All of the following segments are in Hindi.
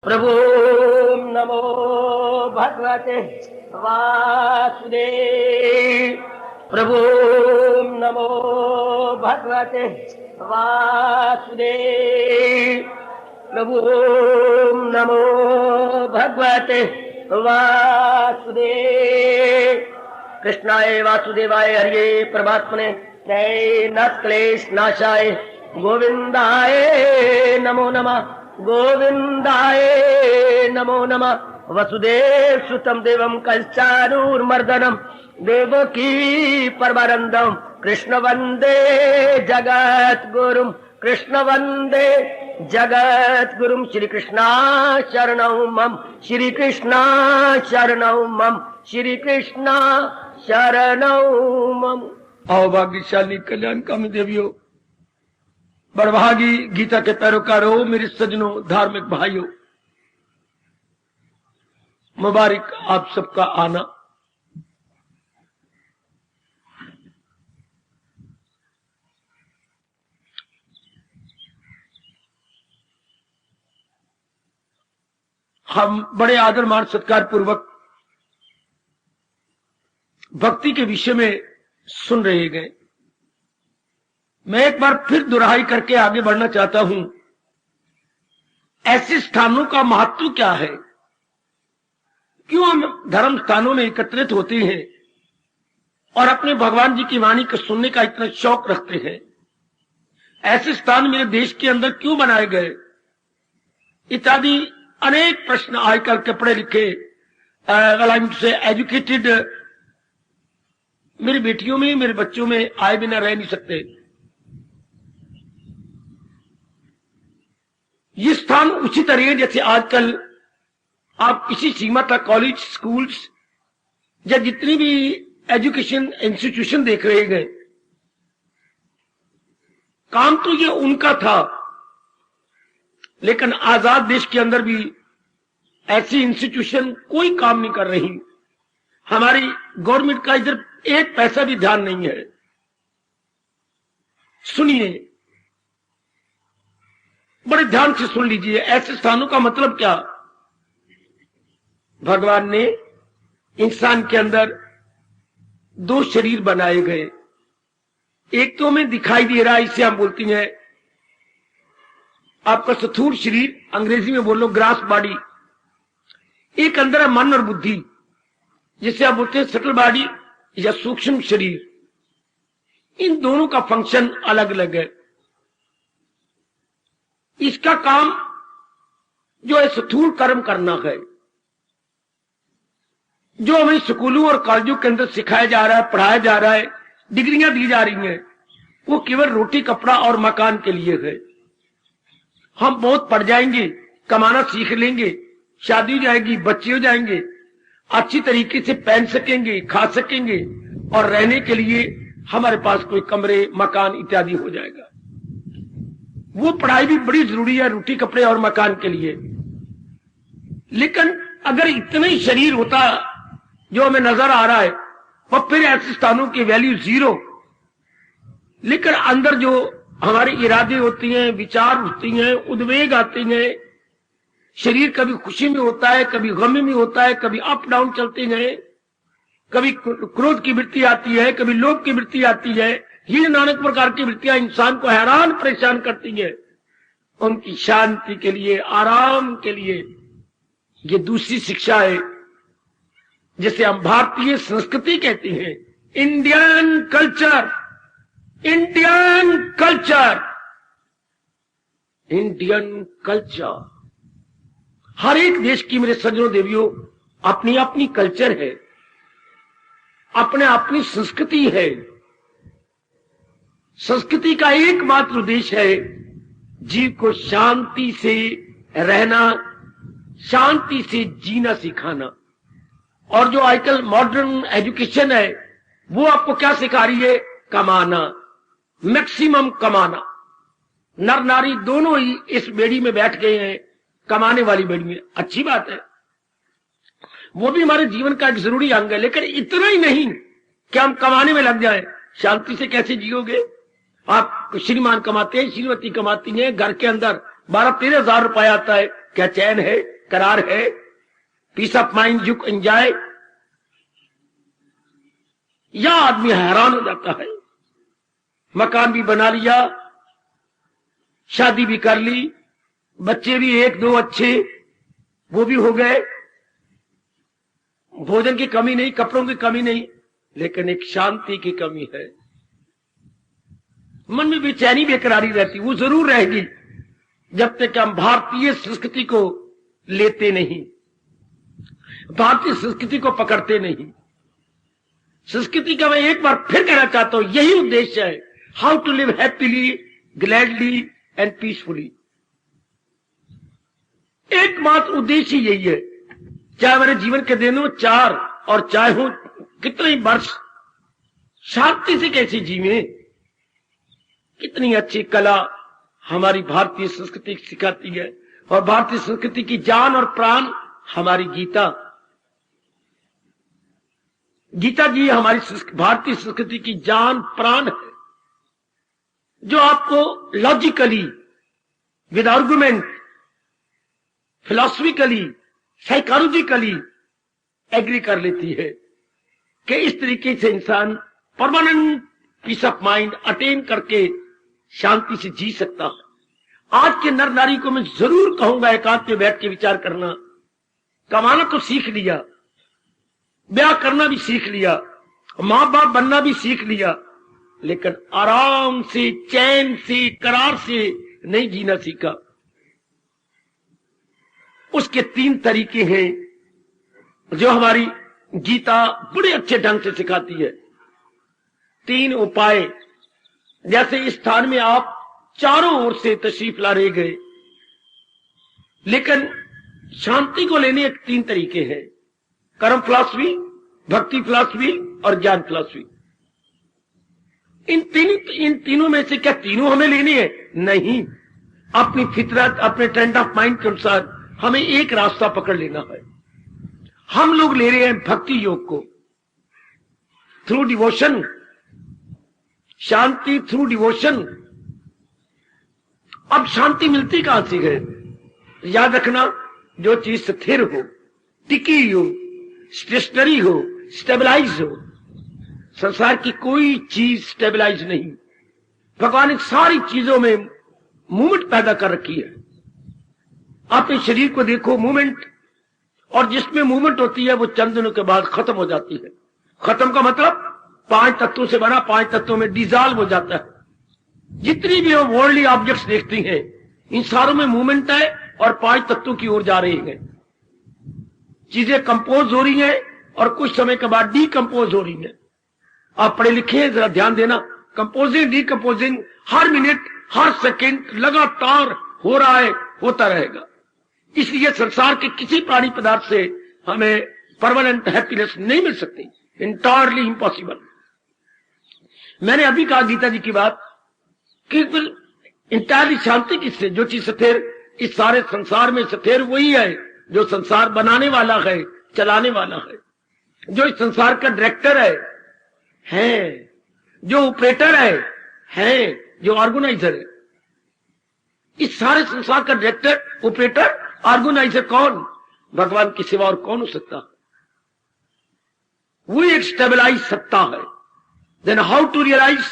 प्रभु नमो भगवते वासुदेव। प्रभु नमो भगवते वासुदेव। प्रभु नमो भगवते वासुदेव। कृष्णाय वासुदेवाय हरिये परमात्मने नैनाथ क्लेश नाशाय गोविंदाय नमो नमः। गोविंदाय नमो नमः। वसुदेव सुतं देवं कंसानूरमर्दनं देवकी परमानंदं कृष्ण वंदे जगत गुरुं। कृष्ण वंदे जगत गुरुं। श्री कृष्णा शरणं मम। श्री कृष्णा शरणं मम। श्री कृष्णा शरणं मम। आओ भाग्यशाली कल्याणकामी देवियों, बड़भागी गीता के पैरोकारों, मेरे सज्जनों, धार्मिक भाइयों, मुबारक आप सबका आना। हम बड़े आदर मान सत्कार पूर्वक भक्ति के विषय में सुन रहे गए। मैं एक बार फिर दोहराई करके आगे बढ़ना चाहता हूं। ऐसे स्थानों का महत्व क्या है, क्यों हम धर्म स्थानों में एकत्रित होते हैं और अपने भगवान जी की वाणी को सुनने का इतना शौक रखते हैं। ऐसे स्थान मेरे देश के अंदर क्यों बनाए गए, इत्यादि अनेक प्रश्न आजकल के पढ़े लिखे से एजुकेटेड मेरी बेटियों में, मेरे बच्चों में आए बिना रह नहीं सकते। ये स्थान उसी तरह जैसे आजकल आप किसी सीमा तक कॉलेज, स्कूल्स या जितनी भी एजुकेशन इंस्टीट्यूशन देख रहे गए, काम तो ये उनका था, लेकिन आजाद देश के अंदर भी ऐसी इंस्टीट्यूशन कोई काम नहीं कर रही। हमारी गवर्नमेंट का इधर एक पैसा भी ध्यान नहीं है। सुनिए, बड़े ध्यान से सुन लीजिए। ऐसे स्थानों का मतलब क्या? भगवान ने इंसान के अंदर दो शरीर बनाए गए। एक तो हमें दिखाई दे रहा है, इसे हम बोलती हैं आपका स्थूल शरीर, अंग्रेजी में बोलो ग्रास बॉडी। एक अंदर है मन और बुद्धि, जिसे आप बोलते हैं सटल बॉडी या सूक्ष्म शरीर। इन दोनों का फंक्शन अलग अलग है। इसका काम जो है स्थूल कर्म करना है, जो हमें स्कूलों और कॉलेजों के अंदर सिखाया जा रहा है, पढ़ाया जा रहा है, डिग्रियां दी जा रही हैं, वो केवल रोटी कपड़ा और मकान के लिए है। हम बहुत पढ़ जाएंगे, कमाना सीख लेंगे, शादी हो जाएगी, बच्चे हो जाएंगे, अच्छी तरीके से पहन सकेंगे, खा सकेंगे और रहने के लिए हमारे पास कोई कमरे, मकान इत्यादि हो जाएगा। वो पढ़ाई भी बड़ी जरूरी है रोटी कपड़े और मकान के लिए। लेकिन अगर इतना ही शरीर होता जो हमें नजर आ रहा है, तो फिर ऐसे स्थानों की वैल्यू जीरो। लेकिन अंदर जो हमारे इरादे होती हैं, विचार होती हैं, उद्वेग आती हैं, शरीर कभी खुशी में होता है, कभी गम में होता है, कभी अप डाउन चलते हैं, कभी क्रोध की वृत्ति आती है, कभी लोभ की वृत्ति आती है। ये नानक प्रकार की वृत्तियां इंसान को हैरान परेशान करती है। उनकी शांति के लिए, आराम के लिए ये दूसरी शिक्षा है, जिसे हम भारतीय संस्कृति कहते हैं। Indian culture, Indian culture, Indian culture. हर एक देश की मेरे सज्जनों देवियों अपनी अपनी कल्चर है, अपने अपनी संस्कृति है। संस्कृति का एकमात्र उद्देश्य है जीव को शांति से रहना, शांति से जीना सिखाना। और जो आजकल मॉडर्न एजुकेशन है, वो आपको क्या सिखा रही है? कमाना, मैक्सिमम कमाना। नर नारी दोनों ही इस बेड़ी में बैठ गए हैं, कमाने वाली बेड़ी में। अच्छी बात है, वो भी हमारे जीवन का एक जरूरी अंग है, लेकिन इतना ही नहीं कि हम कमाने में लग जाएं। शांति से कैसे जियोगे? आप श्रीमान कमाते हैं, श्रीमती कमाती हैं, घर के अंदर 12-13 हजार रुपया आता है, क्या चैन है, करार है, peace of mind you enjoy? या आदमी हैरान हो जाता है, मकान भी बना लिया, शादी भी कर ली, बच्चे भी एक दो अच्छे वो भी हो गए, भोजन की कमी नहीं, कपड़ों की कमी नहीं, लेकिन एक शांति की कमी है। मन में बेचैनी बेकरारी रहती, वो जरूर रहेगी जब तक हम भारतीय संस्कृति को लेते नहीं, भारतीय संस्कृति को पकड़ते नहीं। संस्कृति का मैं एक बार फिर कहना चाहता हूं, यही उद्देश्य है, how to live happily, gladly and peacefully. एकमात्र उद्देश्य यही है, चाहे मेरे जीवन के दिन हो 4 और चाहे हो कितने ही वर्ष, शांति से कैसे जीवे। कितनी अच्छी कला हमारी भारतीय संस्कृति सिखाती है, और भारतीय संस्कृति की जान और प्राण हमारी गीता। गीता जी हमारी भारतीय संस्कृति की जान प्राण है, जो आपको logically, with argument, philosophically, psychologically agree कर लेती है कि इस तरीके से इंसान permanent peace of mind attain करके शांति से जी सकता है। आज के नर नारी को मैं जरूर कहूंगा एकांत में बैठ के विचार करना। कमाना तो सीख लिया, ब्याह करना भी सीख लिया, मां बाप बनना भी सीख लिया, लेकिन आराम से, चैन से, करार से नहीं जीना सीखा। उसके 3 तरीके हैं जो हमारी गीता बड़े अच्छे ढंग से सिखाती है। 3 उपाय। जैसे इस स्थान में आप चारों ओर से तशरीफ ला रहे गए, लेकिन शांति को लेने एक 3 तरीके हैं, कर्म फिलॉसफी, भक्ति फिलॉसफी और ज्ञान फिलॉसफी। इन तीनों में से क्या तीनों हमें लेनी है? नहीं, अपनी फितरत, अपने ट्रेंड ऑफ माइंड के अनुसार हमें एक रास्ता पकड़ लेना है। हम लोग ले रहे हैं भक्ति योग को, थ्रू डिवोशन, शांति थ्रू डिवोशन। अब शांति मिलती कहां से है? याद रखना, जो चीज स्थिर हो, टिकी हो, स्टेशनरी हो, स्टेबलाइज हो। संसार की कोई चीज स्टेबलाइज नहीं। भगवान ने सारी चीजों में मूवमेंट पैदा कर रखी है। अपने शरीर को देखो, मूवमेंट, और जिसमें मूवमेंट होती है वो चंद दिनों के बाद खत्म हो जाती है। खत्म का मतलब 5 तत्वों से बना, 5 तत्वों में डिजॉल्व हो जाता है। जितनी भी हम वर्ल्डली ऑब्जेक्ट्स देखते हैं, इन सारों में मूवमेंट है और 5 तत्वों की ओर जा रही हैं। चीजें कंपोज हो रही हैं और कुछ समय के बाद डीकंपोज हो रही हैं। आप पढ़े लिखे हैं, जरा ध्यान देना, कंपोजिंग डीकंपोजिंग हर मिनट, हर सेकंड लगातार हो रहा है, होता रहेगा। इसलिए संसार के किसी प्राणी पदार्थ से हमें परमानेंट हैप्पीनेस नहीं मिल सकती, इंटायरली इम्पॉसिबल। मैंने अभी कहा गीता जी की बात कि इंटायरली शांति किससे? जो चीज स्थिर, इस सारे संसार में स्थिर वही है जो संसार बनाने वाला है, चलाने वाला है, जो इस संसार का डायरेक्टर है, जो ऑपरेटर है, जो ऑर्गेनाइजर है। इस सारे संसार का डायरेक्टर, ऑपरेटर, ऑर्गेनाइजर कौन? भगवान की सिवा और कौन हो सकता है? वो एक स्टेबलाइज सत्ता है। Then how to realise?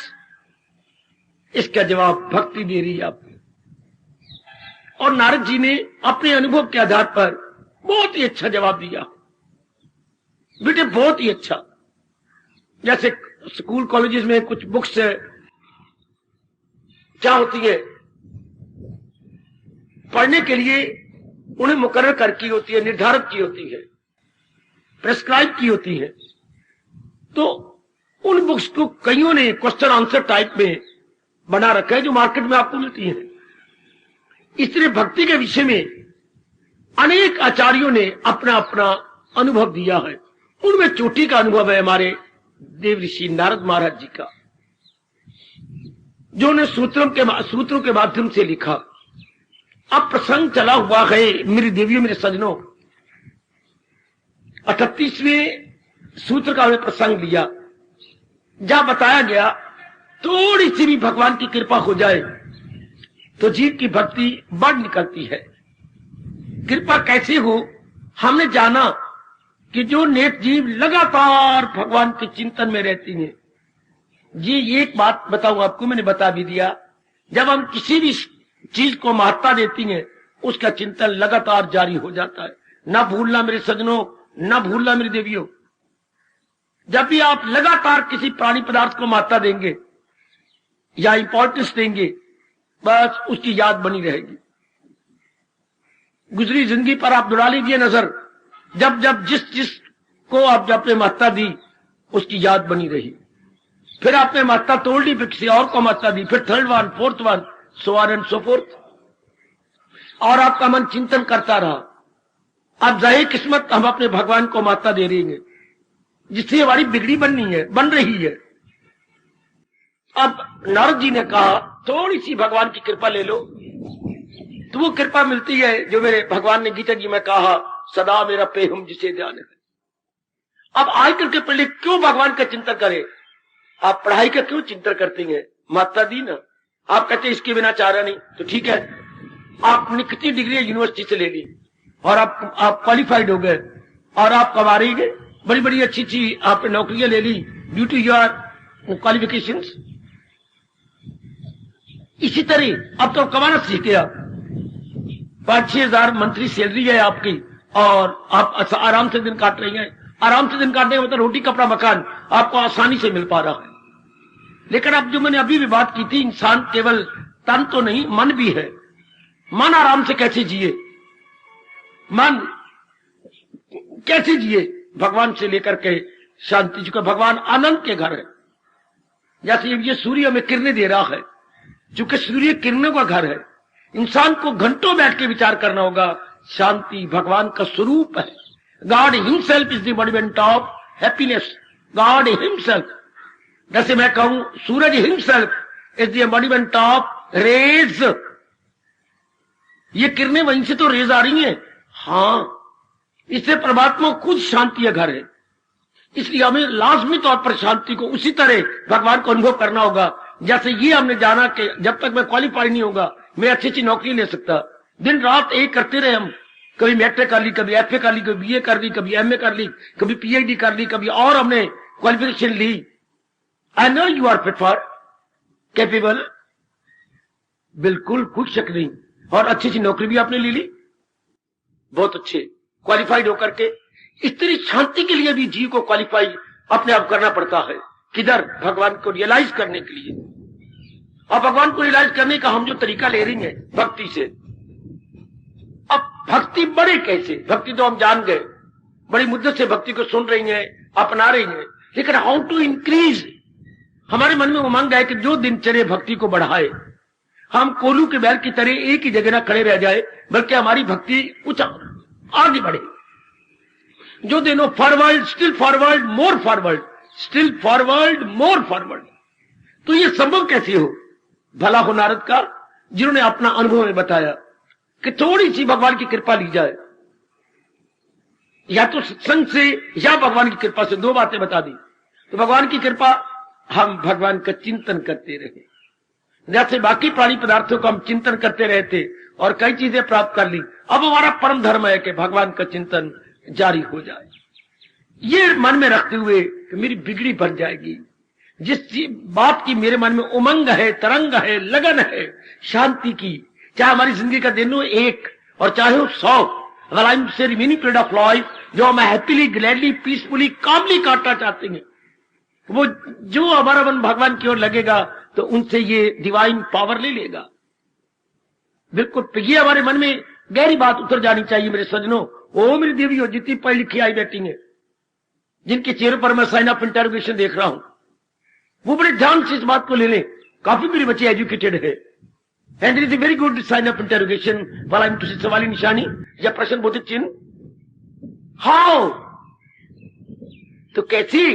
इसका जवाब भक्ति दे रही है आपको। और नारद जी ने अपने अनुभव के आधार पर बहुत ही अच्छा जवाब दिया बेटे, बहुत ही अच्छा। जैसे स्कूल कॉलेजेस में कुछ बुक्स क्या होती है, पढ़ने के लिए उन्हें मुकर्रर कर की होती है, निर्धारित की होती है, प्रेस्क्राइब की होती है। तो उन बुक्स को कईयों ने क्वेश्चन आंसर टाइप में बना रखा है, जो मार्केट में आपको मिलती है। इसलिए भक्ति के विषय में अनेक आचार्यों ने अपना अपना अनुभव दिया है। उनमें चोटी का अनुभव है हमारे देव ऋषि नारद महाराज जी का, जो ने सूत्रों के माध्यम से लिखा। अब प्रसंग चला हुआ है मेरी देवियों, मेरे सजनों, 38वें सूत्र का हमने प्रसंग लिया, जहां बताया गया थोड़ी सी भी भगवान की कृपा हो जाए तो जीव की भक्ति बढ़ निकलती है। कृपा कैसे हो, हमने जाना कि जो नेक जीव लगातार भगवान के चिंतन में रहती हैं। जी एक बात बताऊं आपको, मैंने बता भी दिया, जब हम किसी भी चीज को महत्ता देती हैं उसका चिंतन लगातार जारी हो जाता है। ना भूलना मेरे सज्जनों, ना भूलना मेरी देवियों, जब भी आप लगातार किसी प्राणी पदार्थ को महत्ता देंगे या इंपॉर्टेंस देंगे, बस उसकी याद बनी रहेगी। गुजरी जिंदगी पर आप दौड़ा लीजिए नजर, जब जब जिस को आप आपने महत्ता दी उसकी याद बनी रही, फिर आपने महत्ता तोड़ ली, फिर किसी और को महत्ता दी, फिर third one, fourth one, so on and so fourth, और आपका मन चिंतन करता रहा। अब जाहिर किस्मत हम अपने भगवान को महत्ता दे रही है, जिससे हमारी बिगड़ी बन रही है। अब नारद जी ने कहा थोड़ी सी भगवान की कृपा ले लो, तो वो कृपा मिलती है जो मेरे भगवान ने गीता जी में कहा, सदा मेरा पेहम जिसे ध्यान है। अब आज करके पहले क्यों भगवान का चिंतन करें? आप पढ़ाई का क्यों चिंतन करते हैं? महत्ता दी ना। आप कहते इसके बिना चारा नहीं, तो ठीक है, आपने कितनी डिग्री यूनिवर्सिटी से ले ली और आप क्वालिफाइड हो गए और आप कमा रही गए, बड़ी बड़ी अच्छी अच्छी आपने नौकरियां ले ली ड्यू टू योर क्वालिफिकेशंस। इसी तरह अब तो कमाना सीख गया, 5-6 हजार मंथली सैलरी है आपकी और आप आराम से दिन काट रही हैं। आराम से दिन काटने का मतलब रोटी कपड़ा मकान आपको आसानी से मिल पा रहा है। लेकिन अब जो मैंने अभी भी बात की थी, इंसान केवल तन तो नहीं मन भी है। मन आराम से कैसे जिए, मन कैसे जिए भगवान से लेकर के शांति, चुका भगवान आनंद के घर है। जैसे ये सूर्य हमें किरणें दे रहा है, चूंकि सूर्य किरणों का घर है, इंसान को घंटों बैठ के विचार करना होगा। शांति भगवान का स्वरूप है। God himself is the embodiment of happiness. God himself, जैसे मैं कहूं सूरज himself is the embodiment of rays. ये किरणें वहीं से तो रेज आ रही हैं। हाँ, इससे परमात्मा खुद शांति का घर है। इसलिए हमें लाजमी तौर पर शांति को उसी तरह भगवान को अनुभव करना होगा। जैसे ये हमने जाना कि जब तक मैं क्वालिफाई नहीं होगा मैं अच्छी अच्छी नौकरी ले सकता। दिन रात एक करते रहे हम, कभी मैट्रिक कर ली, कभी एफए कर ली, कभी बीए कर ली, कभी एमए कर ली, कभी पीएचडी कर ली, कभी और हमने क्वालिफिकेशन ली। I know you are fit for capable, बिल्कुल कुछ शक नहीं। और अच्छी अच्छी नौकरी भी आपने ले ली, बहुत अच्छे क्वालिफाइड होकर के। इस तरह शांति के लिए भी जीव को क्वालिफाई अपने आप करना पड़ता है। किधर? भगवान को रियलाइज करने के लिए। और भगवान को रियलाइज करने का हम जो तरीका ले रही हैं भक्ति से, अब भक्ति बढ़े कैसे? भक्ति तो हम जान गए, बड़ी मुद्दत से भक्ति को सुन रही हैं, अपना रही हैं, लेकिन हाउ टू इंक्रीज? हमारे मन में उमंग है कि जो दिनचर्या भक्ति को बढ़ाए, हम कोलू के बैल की तरह एक ही जगह न खड़े रह जाए, बल्कि हमारी भक्ति कुछ आगे बढ़े। जो दिनों forward, still forward, more forward, still forward, more forward. तो ये संभव कैसे हो? भला हो नारद का, जिन्होंने अपना अनुभव में बताया कि थोड़ी सी भगवान की कृपा ली जाए, या तो सत्संग से या भगवान की कृपा से। दो बातें बता दी। तो भगवान की कृपा, हम भगवान का चिंतन करते रहे। जैसे बाकी प्राणी पदार्थों को हम चिंतन करते रहते और कई चीजें प्राप्त कर ली, अब हमारा परम धर्म है कि भगवान का चिंतन जारी हो जाए। ये मन में रखते हुए कि मेरी बिगड़ी बन जाएगी, जिस बात की मेरे मन में उमंग है, तरंग है, लगन है शांति की, चाहे हमारी जिंदगी का दिन हो एक और चाहे हो 100, अगर आई एम से रिमेनिंग पीरियड ऑफ लाइफ जो हम हैप्पीली, ग्लैडली, पीसफुली, कामली काटना चाहते हैं, वो जो हमारा मन भगवान की ओर लगेगा तो उनसे ये डिवाइन पावर ले लेगा। बिल्कुल ये हमारे मन में गहरी बात उतर जानी चाहिए मेरे सज्जनों। ओ मेरी देवी हो, जितनी पढ़ी लिखी आई बैठी है, जिनके चेहरे पर मैं साइन ऑफ इंटरोगेशन देख रहा हूं, वो बड़े ध्यान से इस बात को ले लें। काफी मेरे बच्चे एजुकेटेड है, and it is a very good sign of interrogation वाला हम तुझे सवाली निशानी या प्रश्न बोधित चिन्ह। हाउ? तो कैसी?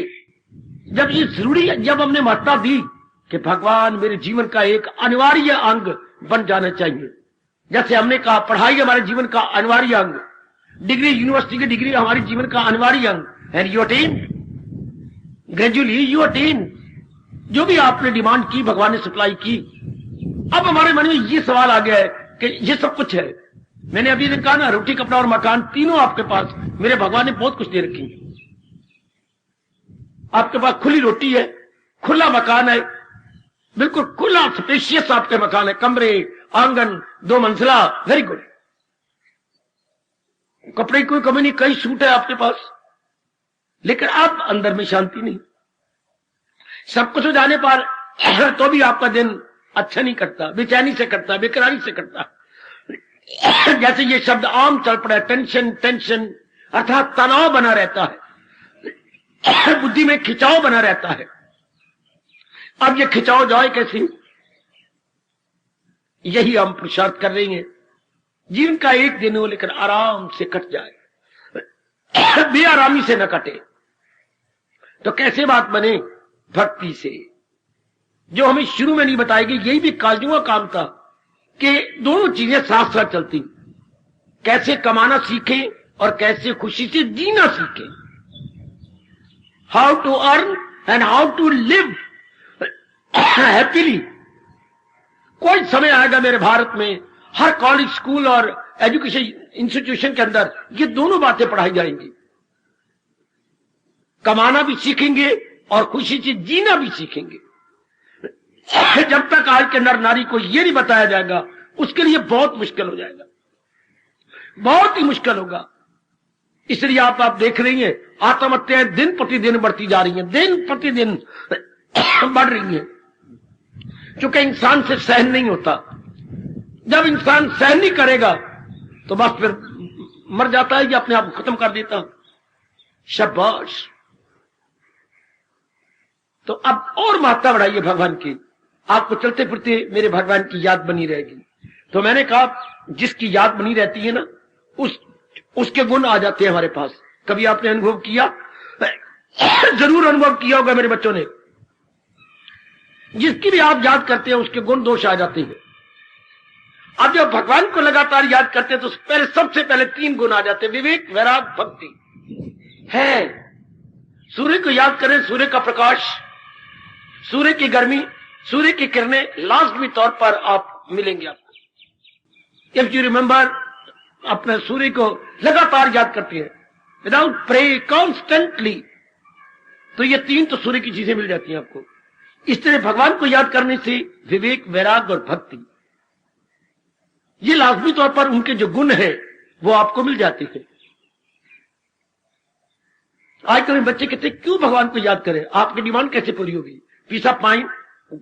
जब ये जरूरी, जब हमने महत्ता दी कि भगवान मेरे जीवन का एक अनिवार्य अंग बन जाना चाहिए। जैसे हमने कहा पढ़ाई हमारे जीवन का अनिवार्य अंग, डिग्री, यूनिवर्सिटी की डिग्री हमारे जीवन का अनिवार्य अंग, and you attain gradually, you attain. जो भी आपने डिमांड की भगवान ने सप्लाई की। अब हमारे मन में ये सवाल आ गया है कि ये सब कुछ है, मैंने अभी दिन कहा ना, रोटी कपड़ा और मकान तीनों आपके पास मेरे भगवान ने बहुत कुछ दे रखी है। आपके पास खुली रोटी है, खुला मकान है, बिल्कुल खुला स्पेशियस आपके मकान है, कमरे, आंगन, 2 मंजिला, वेरी गुड। कपड़े की कोई कमी नहीं, कई सूट है आपके पास, लेकिन अब अंदर में शांति नहीं। सब कुछ हो जाने पर तो भी आपका दिन अच्छा नहीं करता, बेचैनी से करता, बेकरारी से करता। जैसे ये शब्द आम चल पड़ा है, टेंशन, टेंशन अर्थात तनाव बना रहता है, बुद्धि में खिंचाव बना रहता है। अब ये खिंचाव जाए कैसे? यही हम पुरुषार्थ कर रहे हैं, जीवन का एक दिन हो लेकिन आराम से कट जाए, बेआरामी से न कटे। तो कैसे बात बने? भक्ति से, जो हमें शुरू में नहीं बताएगी। यही भी कालजुआ काम था कि दोनों चीजें साथ साथ चलती, कैसे कमाना सीखें और कैसे खुशी से जीना सीखें। How to earn and how to live happily. कोई समय आएगा मेरे भारत में हर कॉलेज, स्कूल और एजुकेशन इंस्टीट्यूशन के अंदर ये दोनों बातें पढ़ाई जाएंगी। कमाना भी सीखेंगे और खुशी से जीना भी सीखेंगे। जब तक आज के नर नारी को ये नहीं बताया जाएगा, उसके लिए बहुत मुश्किल हो जाएगा, बहुत ही मुश्किल होगा। इसलिए आप देख रही हैं आत्महत्याएं दिन प्रतिदिन बढ़ती जा रही हैं, दिन प्रतिदिन बढ़ रही हैं, क्योंकि इंसान से सहन नहीं होता। जब इंसान सहन नहीं करेगा तो बस फिर मर जाता है या अपने आप को खत्म कर देता। शाबाश। तो अब और महत्ता बढ़ाइए भगवान की, आपको चलते फिरते मेरे भगवान की याद बनी रहेगी। तो मैंने कहा जिसकी याद बनी रहती है ना, उसके गुण आ जाते हैं हमारे पास। कभी आपने अनुभव किया? जरूर अनुभव किया होगा मेरे बच्चों ने। जिसकी भी आप याद करते हैं उसके गुण दोष आ जाते हैं। अब जब भगवान को लगातार याद करते हैं तो पहले सबसे पहले 3 गुण आ जाते हैं, विवेक, वैराग, भक्ति है। सूर्य को याद करें, सूर्य का प्रकाश, सूर्य की गर्मी, सूर्य की किरणें, लाजमी तौर पर आप मिलेंगे आपको। इफ यू रिमेंबर, अपने सूर्य को लगातार याद करते हैं विदाउट प्रे कॉन्स्टेंटली, तो ये 3 तो सूर्य की चीजें मिल जाती हैं आपको। इस तरह भगवान को याद करने से विवेक, वैराग और भक्ति, ये लाजमी तौर पर उनके जो गुण है वो आपको मिल जाते हैं। आज कल बच्चे कहते क्यों भगवान को याद करें? आपकी डिमांड कैसे पूरी होगी? पीस ऑफ माइंड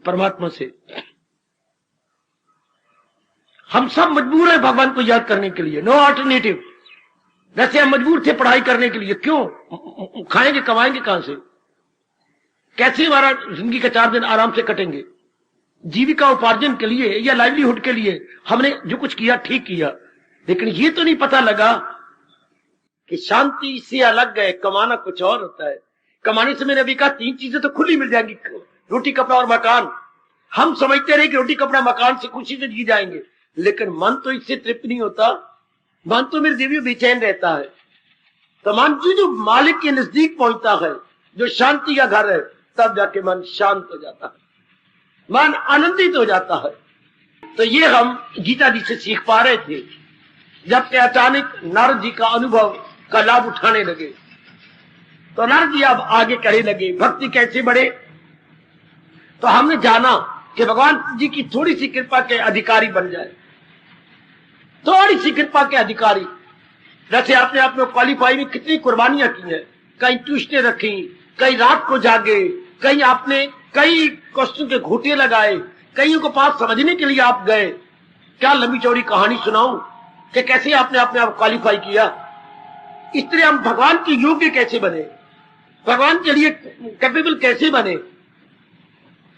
परमात्मा से। हम सब मजबूर हैं भगवान को याद करने के लिए, नो अल्टरनेटिव। वैसे हम मजबूर थे पढ़ाई करने के लिए, क्यों? खाएंगे कमाएंगे कहां से? कैसे हमारा जिंदगी के 4 दिन आराम से कटेंगे? जीविका उपार्जन के लिए या लाइवलीहुड के लिए हमने जो कुछ किया ठीक किया, लेकिन ये तो नहीं पता लगा कि शांति से अलग है, कमाना कुछ और होता है। कमाने से मैंने अभी कहा 3 चीजें तो खुली मिल जाएंगी, रोटी कपड़ा और मकान। हम समझते रहे कि रोटी कपड़ा मकान से खुशी से जी जाएंगे, लेकिन मन तो इससे तृप्त नहीं होता। मन तो मेरे देवी बेचैन रहता है। तो मन जो मालिक के नजदीक पहुंचता है, जो शांति का घर है, तब जाके मन शांत हो जाता है, मन आनंदित हो जाता है। तो ये हम गीता जी से सीख पा रहे थे, जबकि अचानक नारद जी का अनुभव का लाभ उठाने लगे। तो नारद जी अब आगे कहने लगे भक्ति कैसे बढ़े। तो हमने जाना कि भगवान जी की थोड़ी सी कृपा के अधिकारी बन जाए, थोड़ी सी कृपा के अधिकारी। जैसे आपने अपने क्वालिफाई में कितनी कुर्बानियां की हैं, कई ट्यूशनें रखी, कई रात को जागे, कई आपने कई क्वेश्चन के घूटे लगाए, कईयों को पास समझने के लिए आप गए। क्या लंबी चौड़ी कहानी सुनाऊं कि कैसे आपने अपने आप क्वालिफाई किया। इस तरह हम भगवान के योग्य कैसे बने, भगवान के लिए कैपेबल कैसे बने।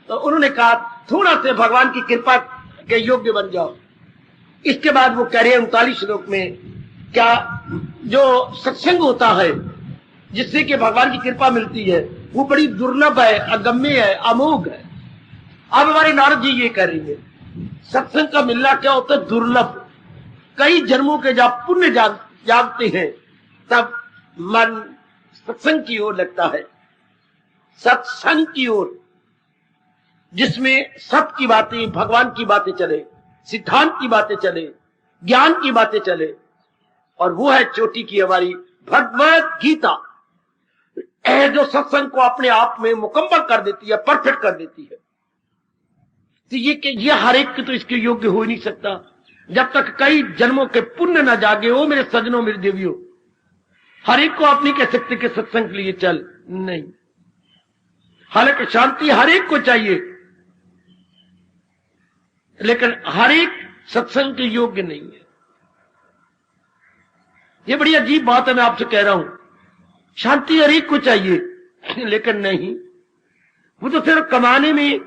तो उन्होंने कहा थोड़ा से भगवान की कृपा के योग्य बन जाओ। इसके बाद वो कह रहे हैं 39 श्लोक में, क्या जो सत्संग होता है जिससे कि भगवान की कृपा मिलती है, वो बड़ी दुर्लभ है, अगम्य है, अमोघ है। अब हमारे नारद जी ये कह रही है सत्संग का मिलना क्या होता है? दुर्लभ। कई जन्मों के जब पुण्य जागते हैं तब मन सत्संग की ओर लगता है, सत्संग की ओर, जिसमें सत्य की बातें, भगवान की बातें चले, सिद्धांत की बातें चले, ज्ञान की बातें चले, और वो है चोटी की हमारी भगवत गीता, जो सत्संग को अपने आप में मुकम्मल कर देती है, परफेक्ट कर देती है। तो ये हर एक तो इसके योग्य हो ही नहीं सकता जब तक कई जन्मों के पुण्य न जागे। हो मेरे सजनों, मेरे देवियों, हर एक को आप नहीं कह सकते कि सत्संग के लिए चल, नहीं। हालांकि शांति हर एक को चाहिए, लेकिन हर एक सत्संग के योग्य नहीं है। ये बड़ी अजीब बात है, मैं आपसे कह रहा हूं। शांति हर एक को चाहिए, लेकिन नहीं, वो तो सिर्फ कमाने में,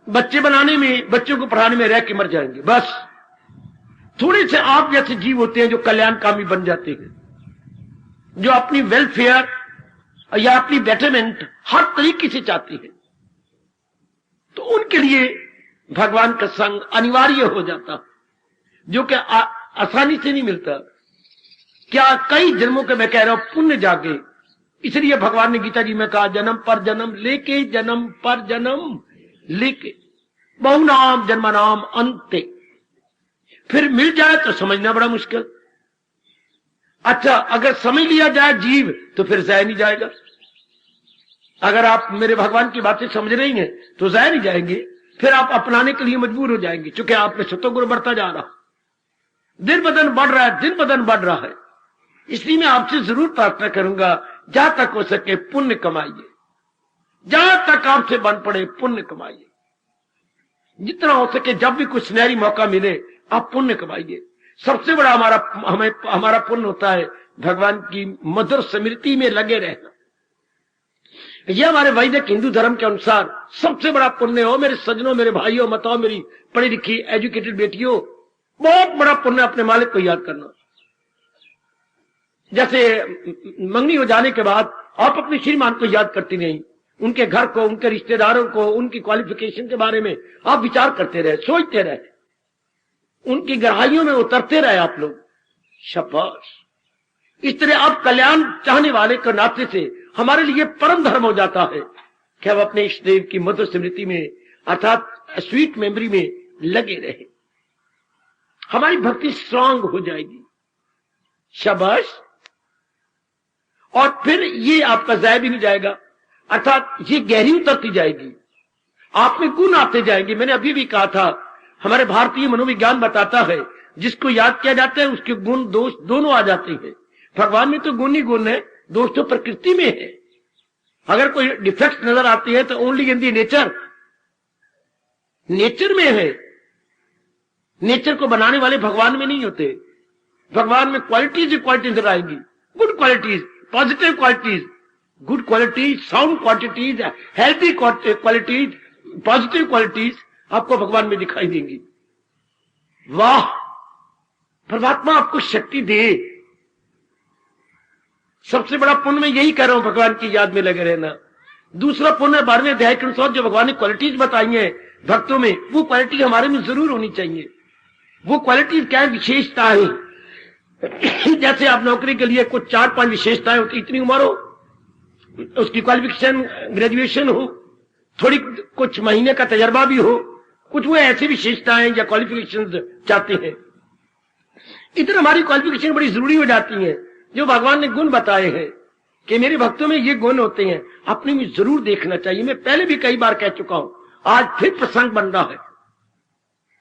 बच्चे बनाने में, बच्चों को पढ़ाने में रह के मर जाएंगे बस। थोड़े से आप जैसे जीव होते हैं जो कल्याणकामी बन जाते हैं, जो अपनी वेलफेयर या अपनी बेटरमेंट हर तरीके से चाहती है, तो उनके लिए भगवान का संग अनिवार्य हो जाता, जो कि आसानी से नहीं मिलता। क्या कई जन्मों के, मैं कह रहा हूं, पुण्य जागे। इसलिए भगवान ने गीता जी में कहा, जन्म पर जन्म लेके, जन्म पर जन्म लेके, बहुनाम जन्मनाम अंते। फिर मिल जाए तो समझना बड़ा मुश्किल। अच्छा, अगर समझ लिया जाए जीव तो फिर जाया नहीं जाएगा। अगर आप मेरे भगवान की बातें समझ रही हैं तो जाया नहीं जाएंगे, फिर आप अपनाने के लिए मजबूर हो जाएंगे, क्योंकि आप में सतोगुण बढ़ता जा रहा, दिन ब दिन बढ़ रहा है, दिन ब दिन बढ़ रहा है। इसलिए मैं आपसे जरूर प्रार्थना करूंगा, जहां तक हो सके पुण्य कमाइए, जहां तक आपसे बन पड़े पुण्य कमाइए, जितना हो सके। जब भी कुछ सुनहरी मौका मिले आप पुण्य कमाइए। सबसे बड़ा हमारा पुण्य होता है भगवान की मधुर स्मृति में लगे रहना। यह हमारे वैदिक हिंदू धर्म के अनुसार सबसे बड़ा पुण्य हो। मेरे सज्जनों, मेरे भाइयों, बताओ मेरी पढ़ी लिखी एजुकेटेड बेटियों, बहुत बड़ा पुण्य अपने मालिक को याद करना। जैसे मंगनी हो जाने के बाद आप अपने श्रीमान को याद करती नहीं, उनके घर को, उनके रिश्तेदारों को, उनकी क्वालिफिकेशन के बारे में आप विचार करते रहे, सोचते रहे, उनकी गहराइयों में उतरते रहे आप लोग। शाबाश। इस तरह आप कल्याण चाहने वाले के नाते से हमारे लिए परम धर्म हो जाता है कि हम अपने इष्ट देव की मधुर स्मृति में, अर्थात स्वीट मेमोरी में लगे रहे। हमारी भक्ति स्ट्रांग हो जाएगी। शाबाश। और फिर ये आपका जाया भी नहीं जाएगा, अर्थात ये गहरी उतरती जाएगी, आप में गुण आते जाएंगे। मैंने अभी भी कहा था, हमारे भारतीय मनोविज्ञान बताता है, जिसको याद किया जाता है उसके गुण दोष दोनों आ जाते हैं। भगवान में तो गुण ही गुण है, दोष तो प्रकृति में है। अगर कोई डिफेक्ट नजर आती है तो only in the nature, nature में है। नेचर को बनाने वाले भगवान में नहीं होते। भगवान में क्वालिटीज ही क्वालिटीज नजर आएंगी, good qualities, positive qualities, good qualities, sound qualities, healthy qualities, positive qualities आपको भगवान में दिखाई देंगी। वाह, परमात्मा आपको शक्ति दे। सबसे बड़ा पुण्य मैं यही कह रहा हूं, भगवान की याद में लगे रहना। दूसरा पुण्य 12वें अध्याय के अनुसार जो भगवान ने क्वालिटीज बताई है भक्तों में, वो क्वालिटी हमारे में जरूर होनी चाहिए। वो क्वालिटीज क्या है? विशेषताएं। जैसे आप नौकरी के लिए कुछ 4-5 विशेषताएं होती, इतनी उम्र हो, उसकी क्वालिफिकेशन ग्रेजुएशन हो, थोड़ी कुछ महीने का तजर्बा भी हो, कुछ वो ऐसी विशेषताएं या क्वालिफिकेशन चाहते हैं। इधर हमारी क्वालिफिकेशन बड़ी जरूरी हो जाती है। जो भगवान ने गुण बताए हैं कि मेरे भक्तों में ये गुण होते हैं, अपने में जरूर देखना चाहिए। मैं पहले भी कई बार कह चुका हूं, आज फिर प्रसंग बन रहा है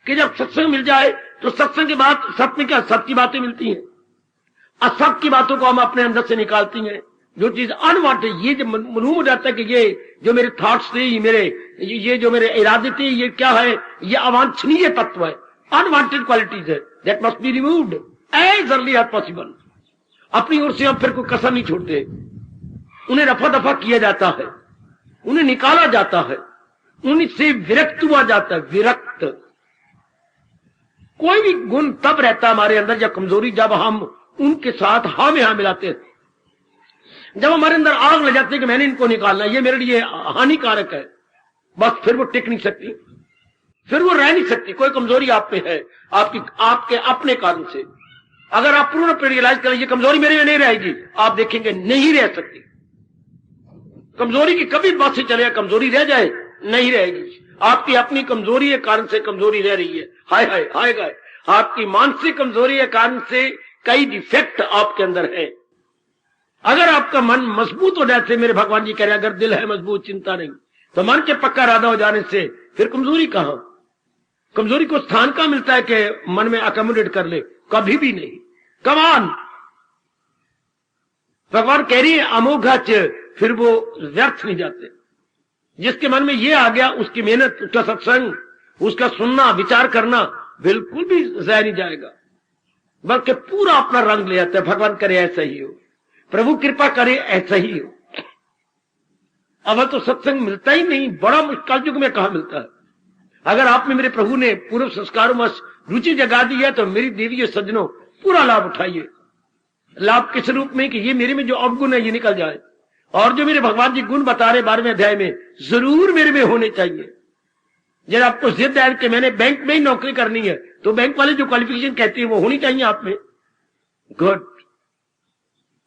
कि जब सत्संग मिल जाए तो सत्संग के बाद सत्य में क्या, सत्य की बातें मिलती हैं, असत्य की बातों को हम अपने अंदर से निकालती हैं। जो चीज अनवांटेड, ये जो मालूम हो जाता है कि ये जो मेरे थॉट्स थे, ये जो मेरे इरादे थे, ये क्या है, ये अवांछनीय तत्व है, अनवांटेड क्वालिटीज है, that must be removed as early as possible. अपनी ओर से हम फिर कोई कसर नहीं छोड़ते, उन्हें रफा दफा किया जाता है, उन्हें निकाला जाता है, उनसे विरक्त हुआ जाता है। विरक्त कोई भी गुण तब रहता है हमारे अंदर, या कमजोरी, जब हम उनके साथ हाँ में हाँ मिलाते हैं। जब हमारे अंदर आग लग जाती है कि मैंने इनको निकालना, ये मेरे लिए हानिकारक है, बस फिर वो टिक नहीं सकती, फिर वो रह नहीं सकती। कोई कमजोरी आप पे है, आपके अपने कारण से, अगर आप पूर्ण रियलाइज करें ये कमजोरी मेरे में नहीं रहेगी, आप देखेंगे नहीं रह सकती। कमजोरी की कभी बात से चलेगा, कमजोरी रह जाए नहीं रहेगी। आपकी अपनी कमजोरी के कारण से कमजोरी रह रही है। हाय हाय हाय गाय, आपकी मानसिक कमजोरी के कारण से कई डिफेक्ट आपके अंदर है। अगर आपका मन मजबूत हो जाए, मेरे भगवान जी कह रहे हैं, अगर दिल है मजबूत चिंता नहीं, तो मन के पक्का इरादा हो जाने से फिर कमजोरी कहां? कमजोरी को स्थान कहां मिलता है कि मन में अकोमोडेट कर ले? कभी भी नहीं। कमान भगवान कह रही है अमोघा च, फिर वो व्यर्थ नहीं जाते। जिसके मन में ये आ गया, उसकी मेहनत, उसका सत्संग, उसका सुनना, विचार करना बिल्कुल भी ज़ाया नहीं जाएगा, बल्कि पूरा अपना रंग ले आता है। भगवान करे ऐसा ही हो, प्रभु कृपा करे ऐसा ही हो। अब तो सत्संग मिलता ही नहीं, बड़ा मुश्किल युग में कहां मिलता है। अगर आप में मेरे प्रभु ने पूर्व संस्कारों में रुचि जगा दी है, तो मेरी देवी सज्जनों पूरा लाभ उठाइए। लाभ किस रूप में कि ये मेरे में जो अवगुण है ये निकल जाए, और जो मेरे भगवान जी गुण बता रहे 12वें अध्याय में, जरूर मेरे में होने चाहिए। जब आपको जिद है कि मैंने बैंक में ही नौकरी करनी है, तो बैंक वाले जो क्वालिफिकेशन कहते हैं वो होनी चाहिए आप में। गुड।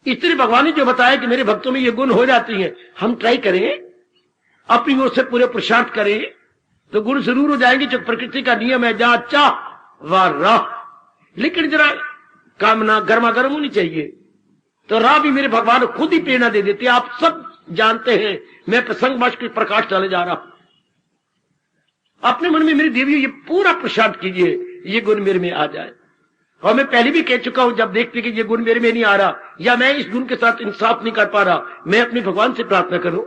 इसलिए भगवान ने जो बताया कि मेरे भक्तों में ये गुण हो जाती हैं, हम ट्राई करें, अपनी ओर से पूरे पुरुषार्थ करें, तो गुण जरूर हो जाएंगे। जो प्रकृति का नियम है, जहां चाह वहां राह, लेकिन जरा कामना गर्मा गर्म होनी चाहिए। तो राह भी मेरे भगवान खुद ही प्रेरणा दे देते हैं। आप सब जानते हैं मैं प्रसंगवश के प्रकाश डाले जा रहा हूं। अपने मन में मेरी देवी ये पूरा पुरुषार्थ कीजिए, ये गुण मेरे में आ जाए। और मैं पहले भी कह चुका हूं, जब देखते कि ये गुण मेरे में नहीं आ रहा, या मैं इस गुण के साथ इंसाफ नहीं कर पा रहा, मैं अपने भगवान से प्रार्थना करूं।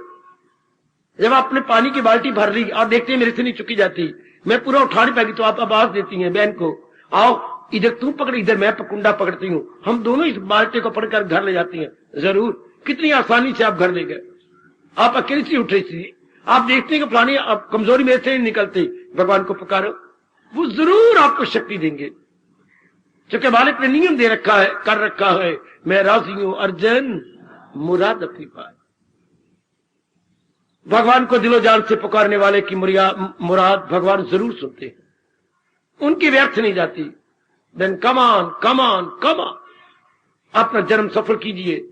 जब आपने पानी की बाल्टी भर ली और देखते हैं मेरे से नहीं चुकी जाती, मैं पूरा उठा नहीं पाएगी, तो आप आवाज देती हैं बहन को, आओ इधर तू पकड़, इधर मैं कुंडा पकड़ती हूँ, हम दोनों इस बाल्टी को पकड़कर घर ले जाती हैं। जरूर, कितनी आसानी से आप घर ले गए। आप अकेली सी उठ रही थी, आप देखते हैं कि फलानी कमजोरी मेरे से नहीं निकलती, भगवान को पुकारो, वो जरूर आपको शक्ति देंगे। क्योंकि मालिक ने नियम दे रखा है, कर रखा है, मैं राजी हूं अर्जन मुराद अपनी पाए। भगवान को दिलो जान से पुकारने वाले की मुराद भगवान जरूर सुनते हैं, उनकी व्यर्थ नहीं जाती। देन कमान कमान कमान, अपना जन्म सफल कीजिए।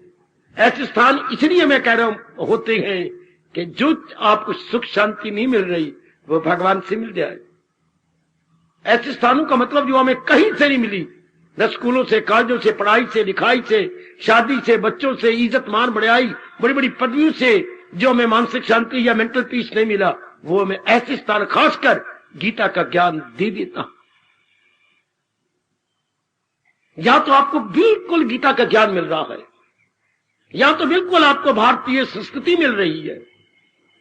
ऐसे स्थान इसलिए मैं कह रहा हूं होते हैं कि जो आपको सुख शांति नहीं मिल रही, वो भगवान से मिल जाए। ऐसे स्थानों का मतलब जो हमें कहीं से नहीं मिली, न स्कूलों से, कॉलेजों से, पढ़ाई से, लिखाई से, शादी से, बच्चों से, इज्जत मान बढ़ाई, बड़ी बड़ी पदवियों से जो हमें मानसिक शांति या मेंटल पीस नहीं मिला, वो हमें ऐसे स्थान खासकर गीता का ज्ञान दे देता। या तो आपको बिल्कुल गीता का ज्ञान मिल रहा है, या तो बिल्कुल आपको भारतीय संस्कृति मिल रही है।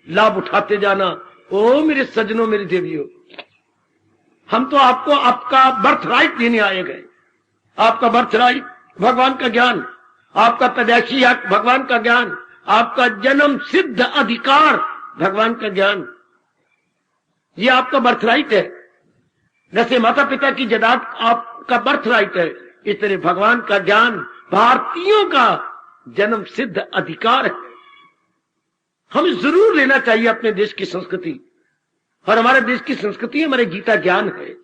लाभ उठाते जाना। ओ मेरे सज्जनों, मेरी देवियों, हम तो आपको आपका बर्थ राइट देने आए गए। आपका बर्थ राइट भगवान का ज्ञान, आपका पैदाइशी हक भगवान का ज्ञान, आपका जन्म सिद्ध अधिकार भगवान का ज्ञान, ये आपका बर्थ राइट है। जैसे माता पिता की जायदाद आपका बर्थ राइट है, इस तरह भगवान का ज्ञान भारतीयों का जन्म सिद्ध अधिकार है। हमें जरूर लेना चाहिए अपने देश की संस्कृति, और हमारे देश की संस्कृति हमारे गीता ज्ञान है,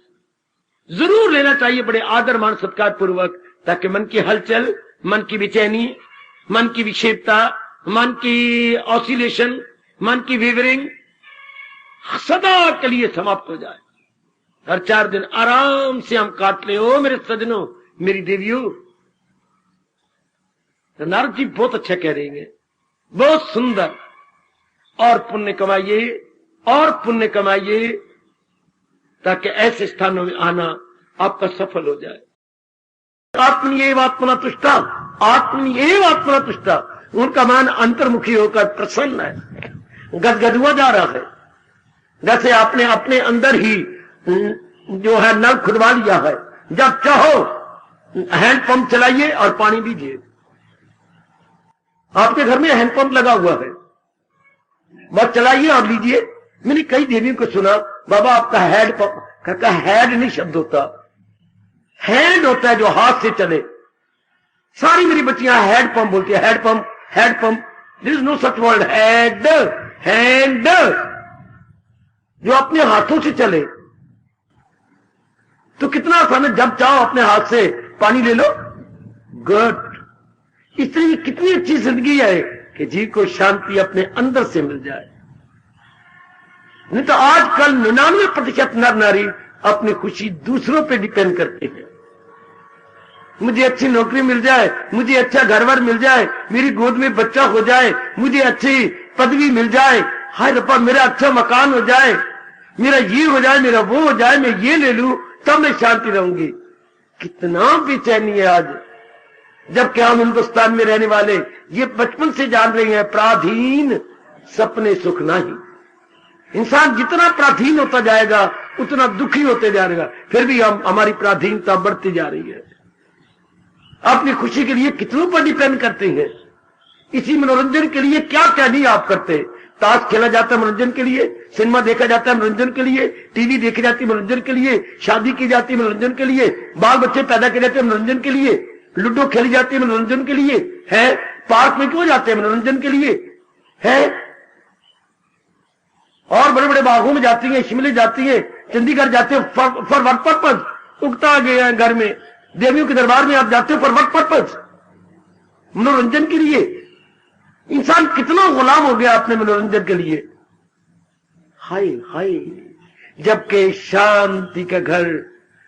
जरूर लेना चाहिए बड़े आदर मान सत्कार पूर्वक, ताकि मन की हलचल, मन की बेचैनी, मन की विक्षेपता, मन की ऑसिलेशन, मन की वेवरिंग सदा के लिए समाप्त हो जाए। हर 4 दिन आराम से हम काट ले। ओ मेरे सज्जनों, मेरी देवियों, तो नारद जी बहुत अच्छा कह रही है, बहुत सुंदर। और पुण्य कमाइए, और पुण्य कमाइए, ताकि ऐसे स्थानों में आना आपका सफल हो जाए। आत्मनिएव आत्मना तुष्टा, आत्मनिएव आत्मना तुष्टा। उनका मन अंतर्मुखी होकर प्रसन्न है, गदगदुआ जा रहा है। जैसे आपने अपने अंदर ही जो है नल खुदवा लिया है, जब चाहो हैंडपंप चलाइए और पानी दीजिए। आपके घर में हैंडपंप लगा हुआ है, बस चलाइए और लीजिए। मैंने कई देवियों को सुना, बाबा आपका हैंडपंप, कहता हैड नहीं शब्द होता, हैंड होता है जो हाथ से चले। सारी मेरी बच्चियां हैंडपंप बोलती है, handpump handpump, there is no such word. Had hand जो अपने हाथों से चले, तो कितना आसान है, जब चाहो अपने हाथ से पानी ले लो। गुड। इसलिए कितनी अच्छी जिंदगी है कि जीव को शांति अपने अंदर से मिल जाए। नहीं तो आजकल 99% नर नारी अपनी खुशी दूसरों पे डिपेंड करते हैं। मुझे अच्छी नौकरी मिल जाए, मुझे अच्छा घर-वर मिल जाए, मेरी गोद में बच्चा हो जाए, मुझे अच्छी पदवी मिल जाए, हाय रब्बा मेरा अच्छा मकान हो जाए, मेरा ये हो जाए, मेरा वो हो जाए, मैं ये ले लूं तब मैं शांति रहूंगी। कितना बेचैनी है आज, जबकि हम हिंदुस्तान में रहने वाले ये बचपन से जान रहे हैं, पराधीन सपने सुख नहीं। इंसान जितना पराधीन होता जाएगा उतना दुखी होते जाएगा। फिर भी हमारी पराधीनता बढ़ती जा रही है। अपनी खुशी के लिए कितनों पर डिपेंड करते हैं। इसी मनोरंजन के लिए क्या क्या नहीं आप करते। ताश खेला जाता है मनोरंजन के लिए, सिनेमा देखा जाता है मनोरंजन के लिए, टीवी देखी जाती है मनोरंजन के लिए, शादी की जाती है मनोरंजन के लिए, बाल बच्चे पैदा किए जाते हैं मनोरंजन के लिए, लूडो खेली जाती है मनोरंजन के लिए है, पार्क में क्यों जाते हैं मनोरंजन के लिए है, और बड़े बड़े बागों में जाती है, शिमले जाती है, चंडीगढ़ जाते हैं फॉर वर्क पर्पज। उगता आ गया है घर में, देवियों के दरबार में आप जाते हो फॉर वर्क पर्पज, मनोरंजन के लिए। इंसान कितना गुलाम हो गया अपने मनोरंजन के लिए। हाय हाय, जबकि शांति का घर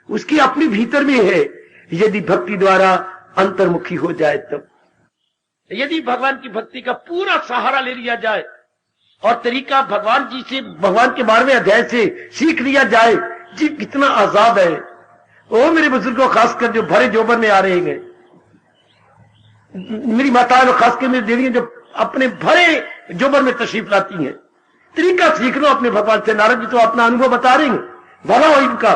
उसकी अपनी भीतर में है, यदि भक्ति द्वारा अंतर्मुखी हो जाए तब। यदि भगवान की भक्ति का पूरा सहारा ले लिया जाए और तरीका भगवान जी से, भगवान के 12वें अध्याय से सीख लिया जाए, जी कितना आजाद है। ओ मेरे बुजुर्गों, खासकर जो भरे जोबर में आ रहे हैं, मेरी माताएं खासकर मेरी देवियां जो अपने भरे जोबर में तशरीफ लाती हैं, तरीका सीख लो अपने भगवान से। नारद जी तो अपना अनुभव बता रहे हैं, भला हो इनका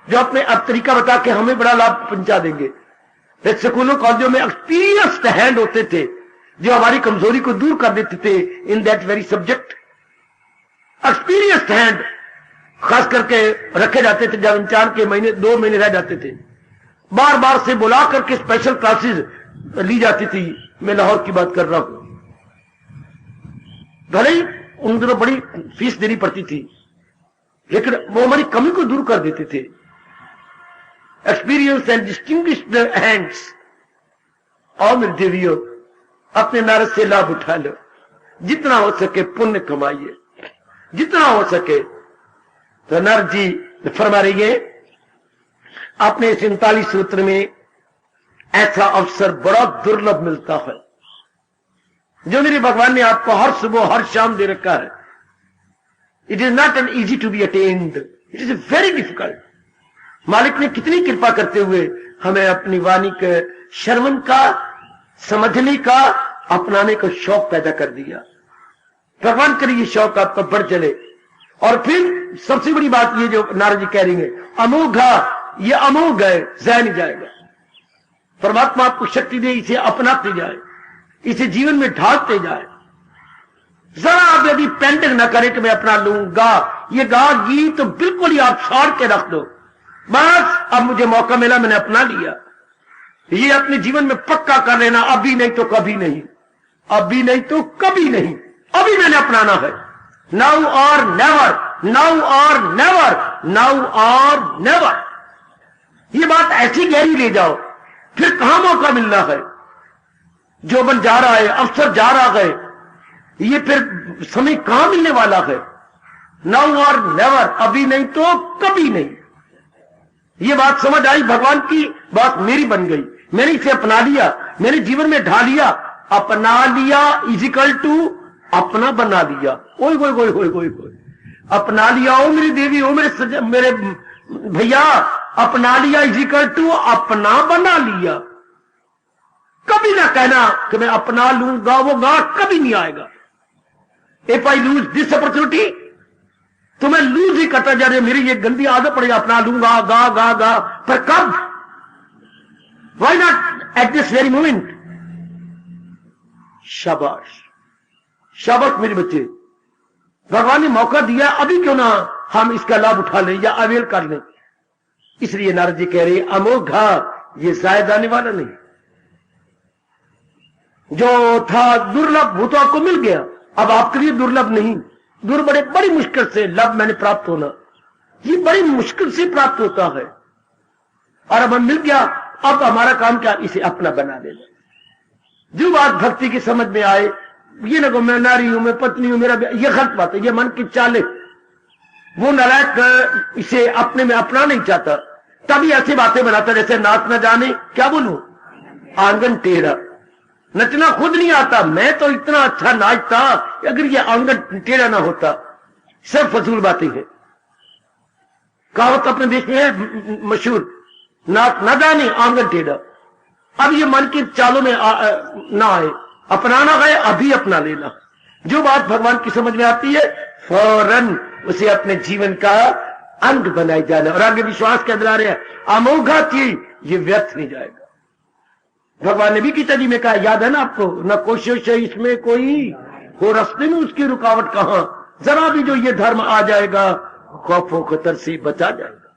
जो अपने अब तरीका बता के हमें बड़ा लाभ पहुंचा देंगे। स्कूलों कॉलेजों में एक्सपीरियंस्ड हैंड होते थे जो हमारी कमजोरी को दूर कर देते थे in that very subject. Experienced hand खास करके रखे जाते थे जब इम्तिहान के महीने 2 महीने रह जाते थे, बार बार से बुला करके स्पेशल क्लासेस ली जाती थी। मैं लाहौर की बात कर रहा हूं। भले ही उन दिनों बड़ी फीस देनी पड़ती थी, लेकिन वो हमारी कमी को दूर कर देते थे। Experience and distinguished hands. और मेरे देवियों, अपने नारद से लाभ उठा लो, जितना हो सके पुण्य कमाइए, जितना हो सके। तो नारद जी फरमा रही है अपने 47 सूत्र में, ऐसा अवसर बड़ा दुर्लभ मिलता है जो मेरे भगवान ने आपको हर सुबह हर शाम दे रखा है। It is not an easy to be attend, it is very difficult. मालिक ने कितनी कृपा करते हुए हमें अपनी वाणी के श्रवण का, समझने का, अपनाने का शौक पैदा कर दिया। भगवान करे ये शौक आपका बढ़ चले। और फिर सबसे बड़ी बात ये जो नारद जी कह रही है, अमोघा, ये अमोघ है, जय नहीं जाएगा। परमात्मा आपको शक्ति दे, इसे अपनाते जाए, इसे जीवन में ढालते जाए। जरा आप यदि पेंटिंग ना करें कि मैं अपना लूंगा, ये गा गीत तो बिल्कुल ही आप छोड़ के रख दो, बस अब मुझे मौका मिला मैंने अपना लिया। ये अपने जीवन में पक्का कर लेना, अभी नहीं तो कभी नहीं, अभी नहीं तो कभी नहीं, अभी मैंने अपनाना है। नाउ और नेवर, नाउ और नेवर, नाउ और नेवर। ये बात ऐसी गहरी ले जाओ, फिर कहां मौका मिलना है। जोबन जा रहा है, अवसर जा रहा है, ये फिर समय कहां मिलने वाला है। नाउ और नेवर, अभी नहीं तो कभी नहीं। ये बात समझ आई, भगवान की बात मेरी बन गई, मैंने इसे अपना लिया, मैंने जीवन में ढा लिया। अपना लिया इजिकल टू अपना बना लिया। ओए ओए ओए ओए ओए ओए, अपना लिया। ओ मेरी देवी, ओ मेरे भैया, अपना लिया इजिकल टू अपना बना लिया। कभी ना कहना कि मैं अपना लूंगा, वो गा कभी नहीं आएगा। If I lose this opportunity, तो मैं लूज ही करता जा रही हूं। मेरी ये गंदी आदत पड़ेगी, अपना लूंगा, गा गा गा, पर कब? Why not at this very moment? शाबाश शाबाश मेरे बच्चे, भगवान ने मौका दिया, अभी क्यों ना हम इसका लाभ उठा लें या अवेल कर लें। इसलिए नारद जी कह रहे अमोघा, ये शायद आने वाला नहीं। जो था दुर्लभ वो तो आपको मिल गया, अब आपके लिए दुर्लभ नहीं, बड़ी मुश्किल से लाभ मैंने प्राप्त होना, ये बड़ी मुश्किल से प्राप्त होता है। और अब हम मिल गया, अब हमारा काम क्या, इसे अपना बना देना। जो बात भक्ति की समझ में आए, ये ना को मैं नारी हूं, मैं पत्नी हूं, मेरा ये गलत बात है, ये मन की चाले। वो नालायक इसे अपने में अपना नहीं चाहता, तभी ऐसी बातें बनाता जैसे नाच न जाने, क्या बोलूं, आंगन टेढ़ा। नचना खुद नहीं आता, मैं तो इतना अच्छा नाचता, अगर ये आंगन टेढ़ा ना होता। सब फजूल बातें हैं। कहावत अपने देश में है मशहूर, नाच न जाने आंगन टेढ़ा। अब ये मन की चालों में ना आए, अपनाना गए अभी अपना लेना। जो बात भगवान की समझ में आती है फौरन उसे अपने जीवन का अंग बनाई जाना, और आगे विश्वास के दिला रहे हैं अमोघा चीज ये व्यर्थ नहीं जाएगा। भगवान ने भी गीता जी में कहा, याद है ना आपको, न कोशिश है इसमें कोई हो, रास्ते में उसकी रुकावट कहां, जरा भी जो ये धर्म आ जाएगा खौफों खतर से बचा जाएगा।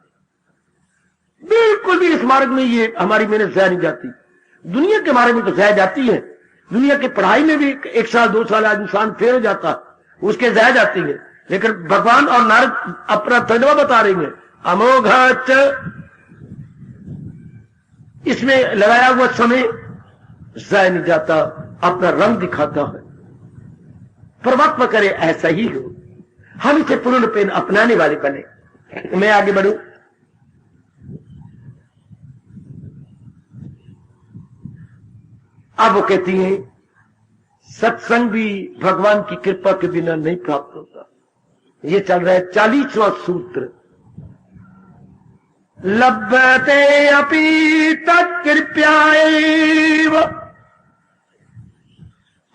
बिल्कुल भी इस मार्ग में ये हमारी मेहनत ज़ाया नहीं जाती। दुनिया के बारे में तो ज़ाया जाती है, दुनिया की पढ़ाई में भी 1 साल 2 साल आज इंसान फेल हो जाता, उसके ज़ाया जाती है। लेकिन भगवान और नारद अपना तजर्बा बता रही है, अमोघाच, इसमें लगाया हुआ समय ज़ाया नहीं जाता, अपना रंग दिखाता है। परमात्मा करे ऐसा ही हो, हम इसे पूर्ण पेन अपनाने वाले बने। मैं आगे बढ़ूं। अब वो कहती हैं सत्संग भी भगवान की कृपा के बिना नहीं प्राप्त होता। ये चल रहा है 40वां सूत्र, लभते अपि तत्कृप्याएव।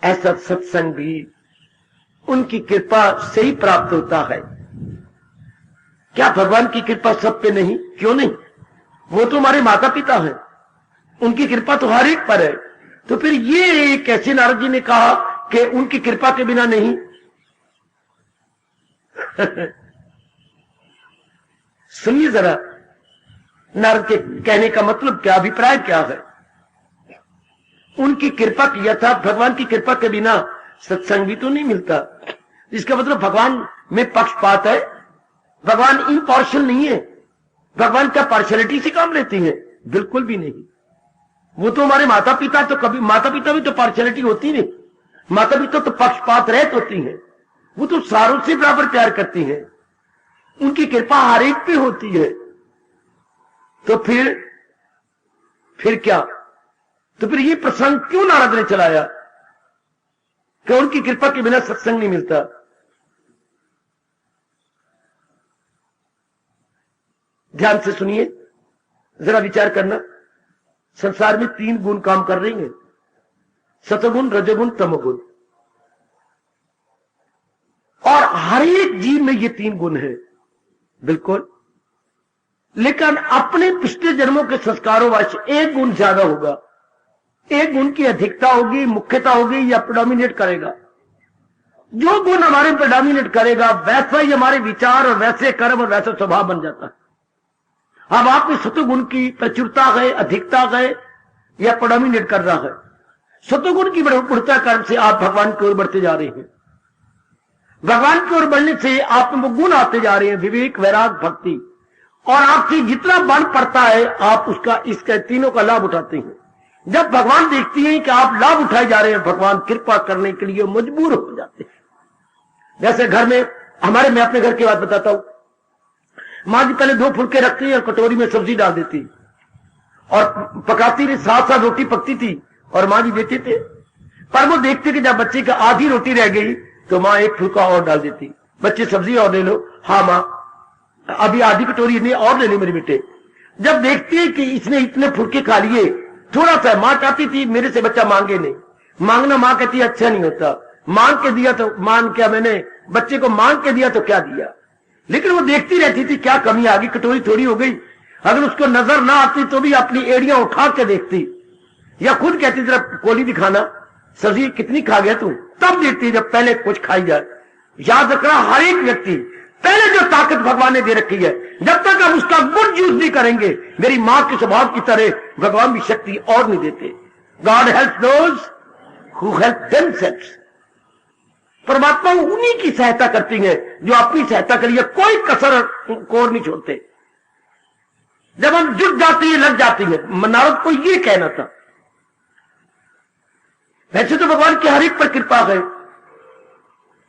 ऐसा सत्संग भी उनकी कृपा से ही प्राप्त होता है। क्या भगवान की कृपा सब पे नहीं? क्यों नहीं, वो तो हमारे माता पिता हैं, उनकी कृपा तो हर एक पर है। तो फिर ये कैसे नारद जी ने कहा कि उनकी कृपा के बिना नहीं? सुनिए जरा, नारद के कहने का मतलब क्या, अभिप्राय क्या है। उनकी कृपा की, अर्थात भगवान की कृपा के बिना सत्संग भी तो नहीं मिलता। इसका मतलब भगवान में पक्षपात है, भगवान इम्पार्शियल नहीं है। भगवान क्या पार्शियलिटी से काम लेती है? बिल्कुल भी नहीं। वो तो हमारे माता पिता, तो कभी माता पिता भी तो पार्शियलिटी होती नहीं, माता पिता तो पक्षपात रहित होती है, वो तो सारों से बराबर प्यार करती है, उनकी कृपा हर एक पे होती है। तो फिर क्या, तो फिर ये प्रसंग क्यों नारद ने चलाया कि उनकी कृपा के बिना सत्संग नहीं मिलता? ध्यान से सुनिए, जरा विचार करना। संसार में 3 गुण काम कर रही हैं, सतगुण, रजोगुण, तमोगुण, और हर एक जीव में ये 3 गुण है, बिल्कुल। लेकिन अपने पिछले जन्मों के संस्कारों वश एक गुण ज्यादा होगा, एक गुण की अधिकता होगी, मुख्यता होगी, या प्रेडोमिनेट करेगा। जो गुण हमारे प्रेडोमिनेट करेगा वैसा ही हमारे विचार और वैसे कर्म और वैसा स्वभाव बन जाता है। अब आप में सतोगुण की प्रचुरता है, अधिकता है, या प्रेडोमिनेट कर रहा है। सतोगुण की बढ़ता कर्म से आप भगवान की ओर बढ़ते जा रहे हैं, भगवान की ओर बढ़ने से आप में वो गुण आते जा रहे हैं, विवेक, वैराग, भक्ति, और आपसे जितना बल पड़ता है आप उसका, इसके तीनों का लाभ उठाते हैं। जब भगवान देखती हैं कि आप लाभ उठाए जा रहे हैं, भगवान कृपा करने के लिए मजबूर हो जाते हैं। जैसे घर में हमारे, मैं अपने घर की बात बताता हूं, मां जी पहले 2 फुलके रखती और कटोरी में सब्जी डाल देती और पकाती रही, 7 रोटी पकती थी और मां जी देते थे। पर वो देखते कि जब बच्चे का आधी रोटी रह गई तो मां 1 फुलका और डाल देती, बच्चे सब्जी और ले लो, हाँ मां अभी आधी कटोरी नहीं और ले ली मेरे बेटे। जब देखती है कि इसने इतने फुलके खा लिए, थोड़ा सा, मां चाहती थी मेरे से बच्चा मांगे नहीं, मांगना मां कहती अच्छा नहीं होता, मांग के दिया तो मान क्या, मैंने बच्चे को मांग के दिया तो क्या दिया। लेकिन वो देखती रहती थी क्या कमी आ गई, कटोरी थोड़ी हो गई। अगर उसको नजर ना आती तो भी अपनी एड़ियां उठा के देखती, या खुद कहती जरा कोली दिखाना, सब्जी कितनी खा गया तू, तब देखती जब पहले कुछ खाई जाए। याद रखना, हर एक व्यक्ति पहले जो ताकत भगवान ने दे रखी है, जब तक हम उसका गुड यूज नहीं करेंगे, मेरी मां के स्वभाव की तरह भगवान भी शक्ति और नहीं देते। God help those who help themselves. परमात्मा उन्हीं की सहायता करती है जो अपनी सहायता के लिए कोई कसर कोर नहीं छोड़ते। जब हम जुट जाती है, लग जाती है। नारद को ये कहना था। वैसे तो भगवान की हर एक पर कृपा है,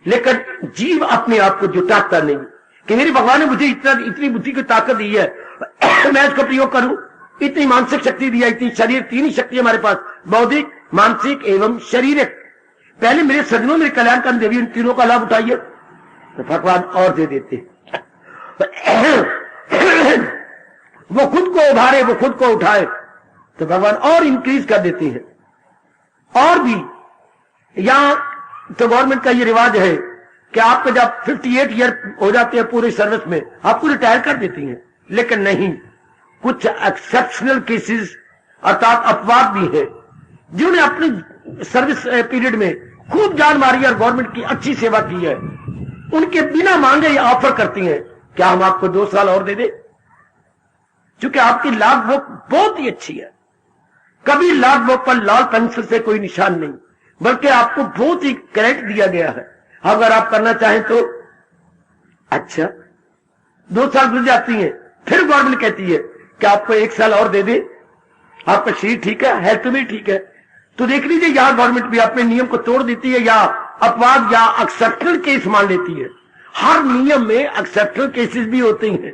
लेकिन जीव अपने आप को जुटाता नहीं कि मेरे भगवान ने मुझे इतनी बुद्धि की ताकत दी है, मैं इसका प्रयोग करूं, इतनी मानसिक शक्ति दिया, इतनी शरीर, तीन ही शक्ति हमारे पास, बौद्धिक, मानसिक एवं शारीरिक। पहले मेरे सज्जनों, मेरे कल्याण करने देवी, इन तीनों का लाभ उठाइए, तो भगवान और दे देते। वो खुद को उभारे, वो खुद को उठाए, तो भगवान और इंक्रीज कर देते हैं। और भी यहां तो गवर्नमेंट का ये रिवाज है कि आपको जब 58 ईयर हो जाते हैं पूरे सर्विस में, आपको रिटायर कर देती हैं। लेकिन नहीं, कुछ एक्सेप्शनल केसेस अर्थात अपवाद भी है, जिन्होंने अपनी सर्विस पीरियड में खूब जान मारी और गवर्नमेंट की अच्छी सेवा की है, उनके बिना मांगे ये ऑफर करती हैं, क्या हम आपको 2 साल और दे दें? क्योंकि आपकी लाभ बुक बहुत ही अच्छी है, कभी लाभ बुक पर लाल पेंसिल से कोई निशान नहीं, बल्कि आपको बहुत ही क्रेडिट दिया गया है। अगर आप करना चाहें तो अच्छा 2 साल गुजर जाती हैं, फिर गवर्नमेंट कहती है कि आपको 1 साल और दे दे, आपका शरीर ठीक है, हेल्थ भी ठीक है। तो देख लीजिए, यहां गवर्नमेंट भी अपने नियम को तोड़ देती है, या अपवाद या एक्सेप्शनल केस मान लेती है। हर नियम में एक्सेप्शनल केसेस भी होते हैं।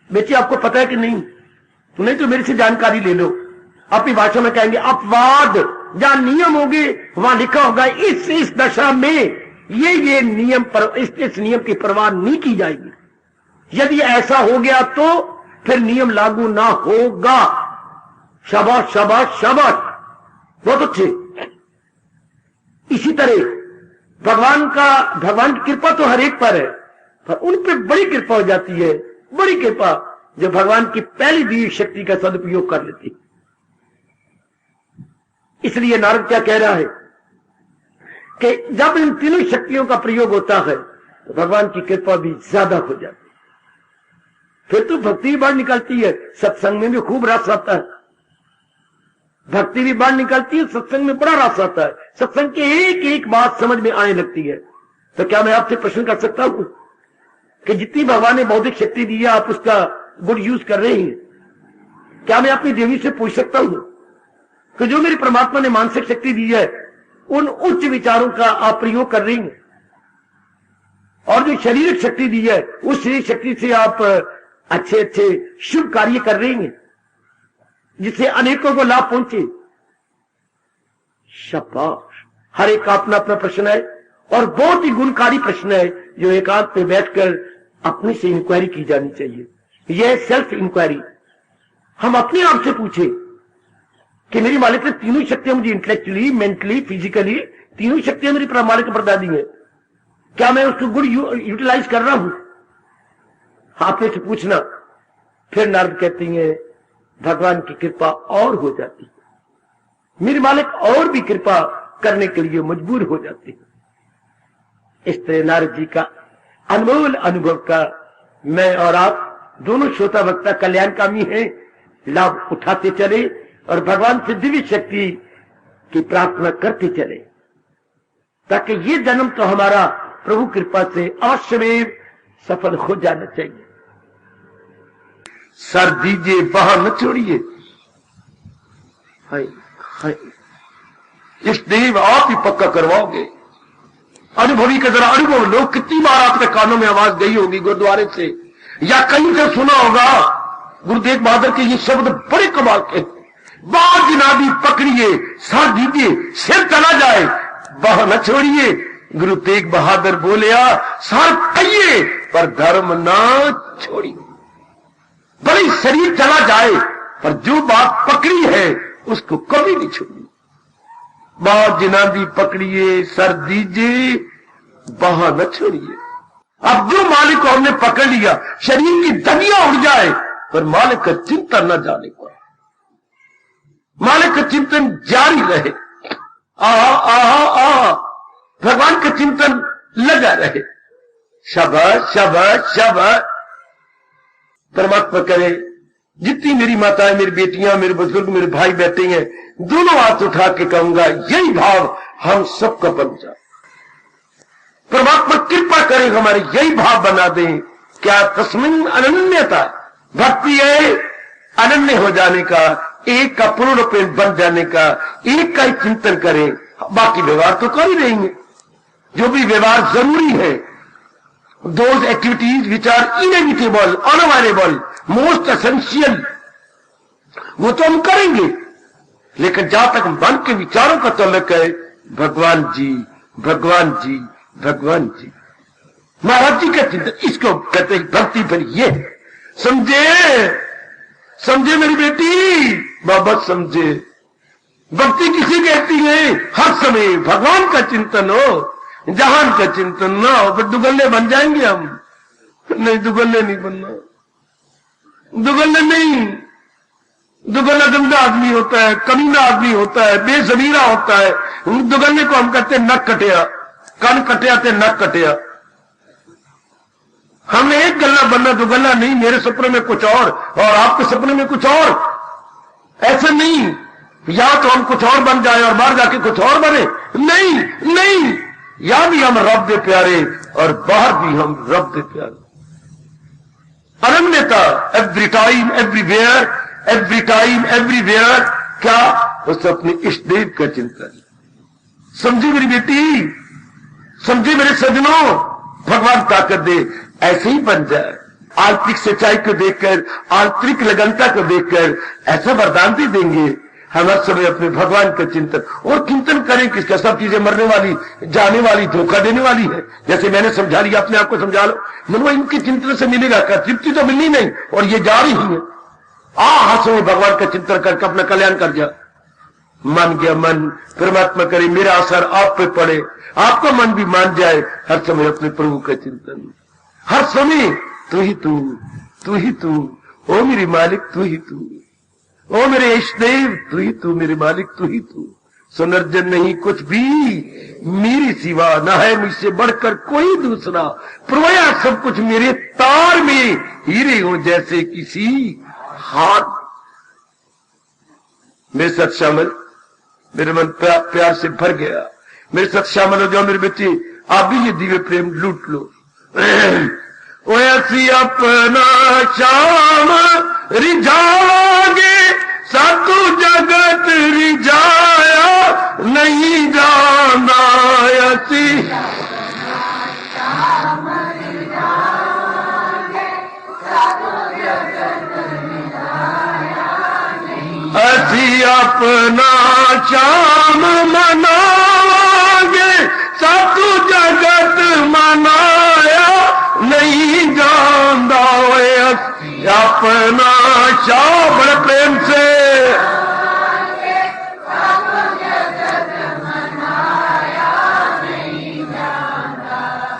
बेटी आपको पता है कि नहीं? तो नहीं तो मेरे से जानकारी ले लो। अपनी भाषा में कहेंगे अपवाद, जहां नियम होंगे वहां लिखा होगा इस दशा में ये नियम पर, इस नियम की परवाह नहीं की जाएगी। यदि ऐसा हो गया तो फिर नियम लागू ना होगा। शाबाश शाबाश शाबाश, बहुत अच्छे। इसी तरह भगवान की कृपा तो हर एक पर है, पर उन पर बड़ी कृपा हो जाती है, बड़ी कृपा, जो भगवान की पहली दी शक्ति का सदुपयोग कर लेती। इसलिए नारद क्या कह रहा है कि जब इन तीनों शक्तियों का प्रयोग होता है तो भगवान की कृपा भी ज्यादा हो जाती है। फिर तो भक्ति भी बाढ़ निकलती है, सत्संग में भी खूब रस आता है। भक्ति भी बाढ़ निकलती है, सत्संग में बड़ा रस आता है, सत्संग की एक एक बात समझ में आने लगती है। तो क्या मैं आपसे प्रश्न कर सकता हूं कि जितनी भगवान ने बौद्धिक शक्ति दी है, आप उसका गुड यूज कर रहे हैं? क्या मैं अपनी देवी से पूछ सकता हूं कि जो मेरी परमात्मा ने मानसिक शक्ति दी है, उन उच्च विचारों का आप प्रयोग कर रही हैं? और जो शारीरिक शक्ति दी है, उस शरीर शक्ति से आप अच्छे अच्छे शुभ कार्य कर रही हैं, जिससे अनेकों को लाभ पहुंचे? शाबाश। हर एक का अपना अपना प्रश्न है, और बहुत ही गुणकारी प्रश्न है, जो एकांत पे बैठकर अपने से इंक्वायरी की जानी चाहिए। यह सेल्फ इंक्वायरी। हम अपने आप से पूछे कि मेरी मालिक ने तीनों शक्तियां मुझे इंटेलेक्चुअली, मेंटली, फिजिकली, तीनों शक्तियां मेरी मालिक ने प्रदान दी है, क्या मैं उसको गुड यूटिलाइज कर रहा हूं? आपने से पूछना। फिर नारद कहती हैं भगवान की कृपा और हो जाती है, मेरे मालिक और भी कृपा करने के लिए मजबूर हो जाते हैं। इस तरह नारद जी का अनमोल अनुभव का मैं और आप दोनों श्रोता वक्ता कल्याणकामी हैं, लाभ उठाते चले और भगवान से दिव्य शक्ति की प्रार्थना करते चले, ताकि ये जन्म तो हमारा प्रभु कृपा से अवश्यमेव सफल हो जाना चाहिए। सर दीजिए, बाहर न छोड़िए। हाय हाय, इस देव आप ही पक्का करवाओगे। अनुभवी का जरा अनुभव लो। कितनी बार आपके कानों में आवाज गई होगी गुरुद्वारे से या कहीं से सुना होगा गुरु तेग बहादुर के ये शब्द बड़े कमाल के, बाहर जिनादी पकड़िए, सर दीजिए, सिर चला जाए, बाह न छोड़िए। गुरु तेग बहादुर बोलिया, सर पाइए पर धर्म ना छोड़िए। भले शरीर चला जाए पर जो बात पकड़ी है उसको कभी नहीं छोड़िए। बाह जिनादी पकड़िए, सर दीजिए, बाह न छोड़िए। अब जो मालिक को हमने पकड़ लिया, शरीर की धगियां उड़ जाए पर मालिक का चिंतन न जाने को, मालिक का चिंतन जारी रहे। भगवान का चिंतन लगा रहे। शाबाश शाबाश शाबाश। परमात्मा करे जितनी मेरी माताएं, मेरी बेटियां, मेरे बुजुर्ग, मेरे भाई बैठे हैं, दोनों हाथ उठा के कहूंगा यही भाव हम सबका बन जाए। परमात्मा कृपा करे हमारे यही भाव बना दें। क्या तस्मिन अनन्यता, भक्ति है अनन्य हो जाने का, एक का पूर्ण रूपेण बन जाने का, एक का ही चिंतन करें, बाकी व्यवहार तो कर ही रहेंगे। जो भी व्यवहार जरूरी है those activities which are inevitable, unavoidable, most essential, वो तो हम करेंगे। लेकिन जहां तक मन के विचारों का तल्लुक है, भगवान जी, भगवान जी, भगवान जी, महाराज जी का चिंतन, इसको कहते हैं भक्ति। पर ये समझे, समझे मेरी बेटी, बाबा समझे, भक्ति किसी कहती है? हर समय भगवान का चिंतन हो, जहान का चिंतन ना हो। फिर दुगल्ले बन जाएंगे हम। नहीं, दुगल्ले नहीं बनना, दुगल्ले नहीं। दुगल्ला गंदा आदमी होता है, कमीना आदमी होता है, बेजमीरा होता है। दुगल्ले को हम कहते हैं नक कटिया, कान कटिया ते नक कटिया। हमें एक गल्ला बनना, दुगल्ला नहीं। मेरे सपने में कुछ और आपके सपने में कुछ और, ऐसे नहीं। या तो हम कुछ और बन जाए और बाहर जाके कुछ और बने, नहीं नहीं। या भी हम रब दे प्यारे और बाहर भी हम रब दे प्यारे। अनन्यता, every time everywhere, every time everywhere. क्या? उस अपने इष्ट देव का चिंतन। समझी मेरी बेटी, समझी मेरे सजनों, भगवान ताकत दे, ऐसे ही बन जाए। आंतरिक सच्चाई को देखकर, आंतरिक लगनता को देखकर ऐसा वरदान भी देंगे। हम हर समय अपने भगवान का चिंतन, और चिंतन करें किसका? सब चीजें मरने वाली, जाने वाली, धोखा देने वाली है। जैसे मैंने समझा लिया, अपने आप को समझा लो। मनवा इनके चिंतन से मिलेगा क्या? तृप्ति तो मिलनी नहीं, और ये जा रही है। हर समय भगवान का चिंतन करके अपना कल्याण कर जा। मान गया मन, परमात्मा करे मेरा असर आप पे पड़े, आपका मन भी मान जाए। हर समय अपने प्रभु का चिंतन, हर समय तू ही तू, तू ही तू, ओ मेरे मालिक तू ही तू, ओ मेरे इष्ट देव तू ही तू, मेरे मालिक तू ही तू। सुनर्जन नहीं कुछ भी मेरी सिवा, न है मुझसे बढ़कर कोई दूसरा। प्रोया सब कुछ मेरे तार में, हीरे हो जैसे किसी हाथ। मेरे साथ शामिल, मेरे मन प्यार से भर गया। मेरे साथ शामिल हो जाओ मेरे बच्चे, आप भी ये दिव्य प्रेम लूट लो। ऐसी अपना शाम रिझाओगे, सातु जगत रिझाया नहीं जाना। ऐसी ऐसी अपना शाम मनाओगे, सातु जगत मनाया नहीं जानदा। अपना शाम बड़े प्रेम से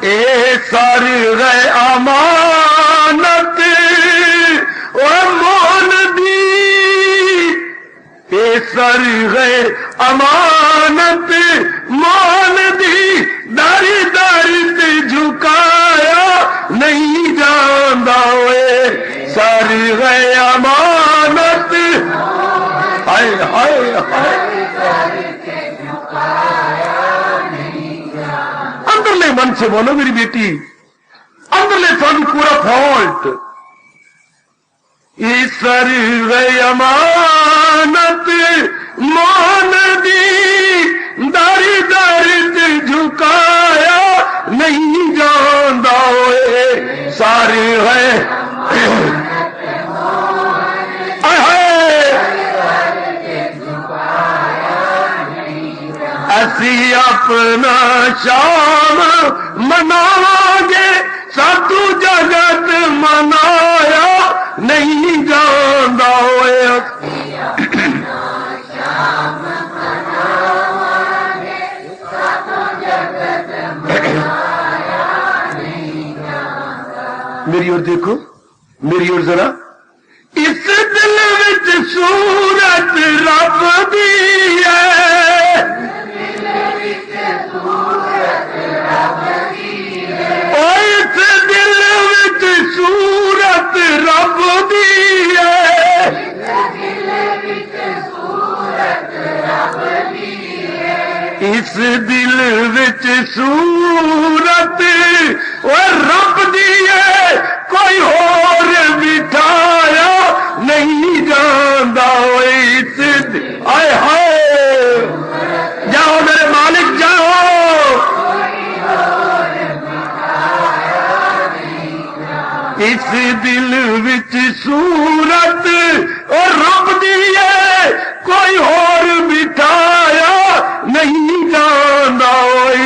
ए सारी गए अमानत और मोन दी, ए सारी गए अमानत मोन दी, दारी दारी ते झुकाया नहीं जानदा। सारी गए अमानत, हाय हाय हाय, अंदरले मन से बोलो मेरी बेटी, अंदरले थानू पूरा फॉल्ट। ईश्वर गए अमानत मान दी, दारी दारी ते झुकाया नहीं जानदा। सारी है ऐसी अपना शाम मनाओगे, साधु जगत मनाया नहीं जानदा। मेरी ओर देखो, मेरी ओर जरा। इस दिल विच सूरत रब दी है, ओ इस दिल विच सूरत रब दी है, इस दिल विच सूरत और रब दी है, कोई और बिठाया नहीं जानदा। इस आए हाय, जाओ मेरे मालिक जाओ, दिल विच सूरत और रब दी है कोई और बिठाया नहीं जांदा